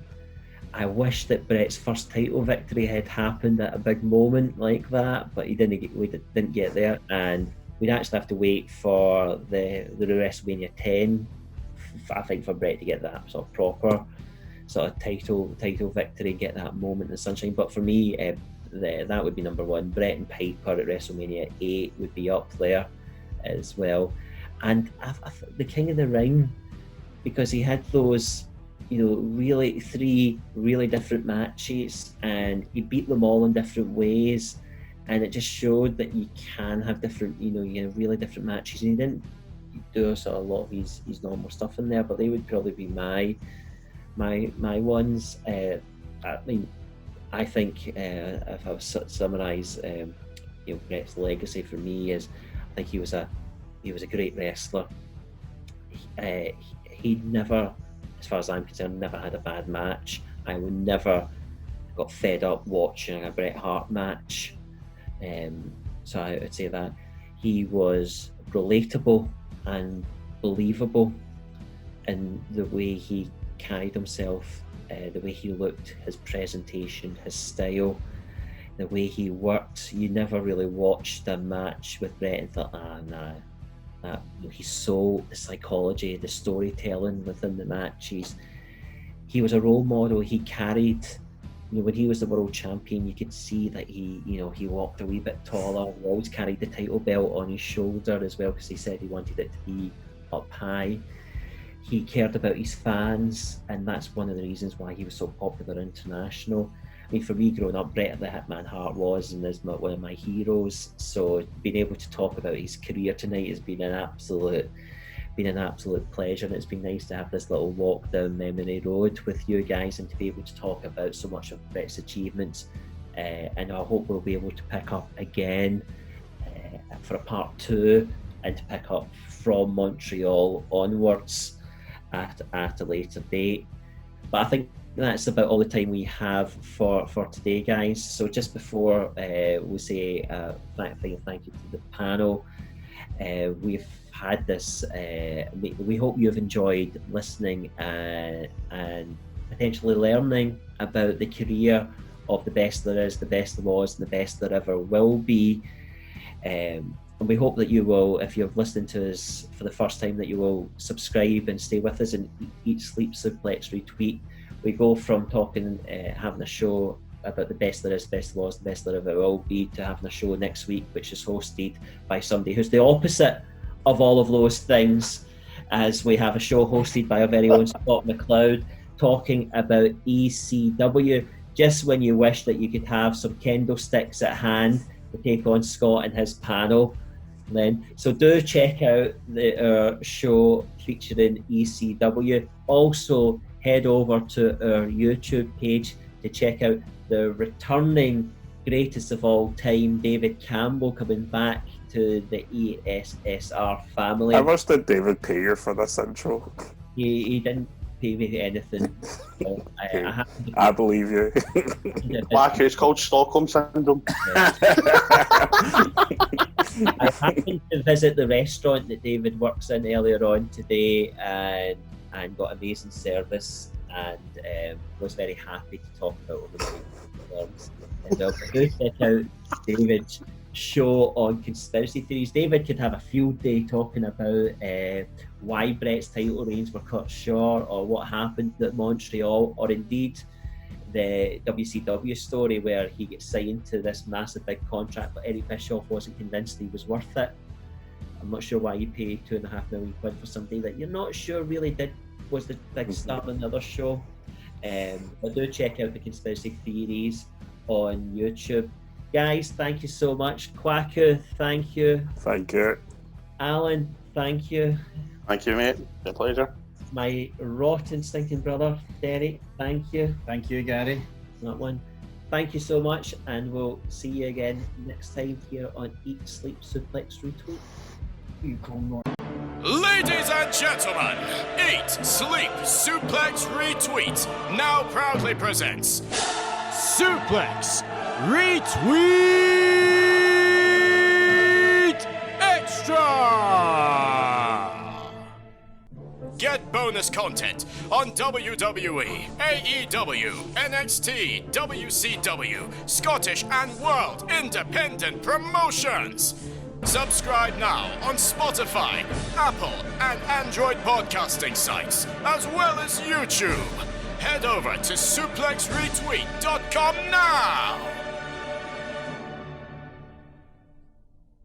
I wish that Bret's first title victory had happened at a big moment like that, but we didn't get there, and we'd actually have to wait for the WrestleMania 10, I think, for Bret to get that sort of proper sort of title victory, get that moment in the sunshine. But for me, that would be number one. Bret and Piper at WrestleMania 8 would be up there as well. And the King of the Ring, because he had those, really three really different matches, and he beat them all in different ways, and it just showed that you can have different, really different matches. And he didn't do sort of a lot of his normal stuff in there, but they would probably be my ones. I think if I was to summarise, Bret's legacy for me is, I think he was a great wrestler. He never, as far as I'm concerned, never had a bad match. I would never got fed up watching a Bret Hart match. So I would say that he was relatable and believable. and the way he carried himself, the way he looked, his presentation, his style, the way he worked. You never really watched a match with Bret and thought, he sold the psychology, the storytelling within the match. He was a role model. He carried, when he was the world champion, you could see that he walked a wee bit taller. He always carried the title belt on his shoulder as well, because he said he wanted it to be up high. He cared about his fans, and that's one of the reasons why he was so popular international. I mean, for me growing up, Bret the Hitman Hart was and is one of my heroes. So being able to talk about his career tonight has been an absolute pleasure, and it's been nice to have this little walk down memory road with you guys and to be able to talk about so much of Bret's achievements. And I hope we'll be able to pick up again for a part 2, and to pick up from Montreal onwards at a later date. But I think that's about all the time we have for today, guys. So just before we say thank you to the panel, we've had this. We hope you've enjoyed listening and potentially learning about the career of the best there is, the best there was, and the best there ever will be. And we hope that you will, if you've listened to us for the first time, that you will subscribe and stay with us and Eat, Sleep, Suplex, Retweet. We go from talking, having a show about the best there is, the best there was, the best there ever will be, to having a show next week, which is hosted by somebody who's the opposite of all of those things, as we have a show hosted by our very own Scott McLeod, talking about ECW, just when you wish that you could have some kendo sticks at hand to take on Scott and his panel. So do check out our show featuring ECW. Also head over to our YouTube page to check out the returning greatest of all time, David Campbell, coming back to the ESSR family. How much did David pay you for this intro? He didn't pay me anything. So I believe you. Black, it's called Stockholm Syndrome. I happened to visit the restaurant that David works in earlier on today, and got amazing service, and was very happy to talk about all the films. Do check out David's show on conspiracy theories. David could have a field day talking about why Bret's title reigns were cut short, or what happened at Montreal, or indeed the WCW story where he gets signed to this massive big contract, but Eric Bischoff wasn't convinced he was worth it. I'm not sure why you paid £2.5 million for something that you're not sure really was the big star on the other show. But do check out the conspiracy theories on YouTube. Guys, thank you so much. Kwaku, thank you. Thank you. Alan, thank you. Thank you, mate. It's a pleasure. My rotten stinking brother, Derek, thank you. Thank you, Gary. That one. Thank you so much, and we'll see you again next time here on Eat, Sleep, Suplex, Retweet. Ladies and gentlemen, Eat, Sleep, Suplex, Retweet now proudly presents Suplex Retweet Extra! Get bonus content on WWE, AEW, NXT, WCW, Scottish and World Independent Promotions. Subscribe now on Spotify, Apple and Android podcasting sites, as well as YouTube. Head over to suplexretweet.com now!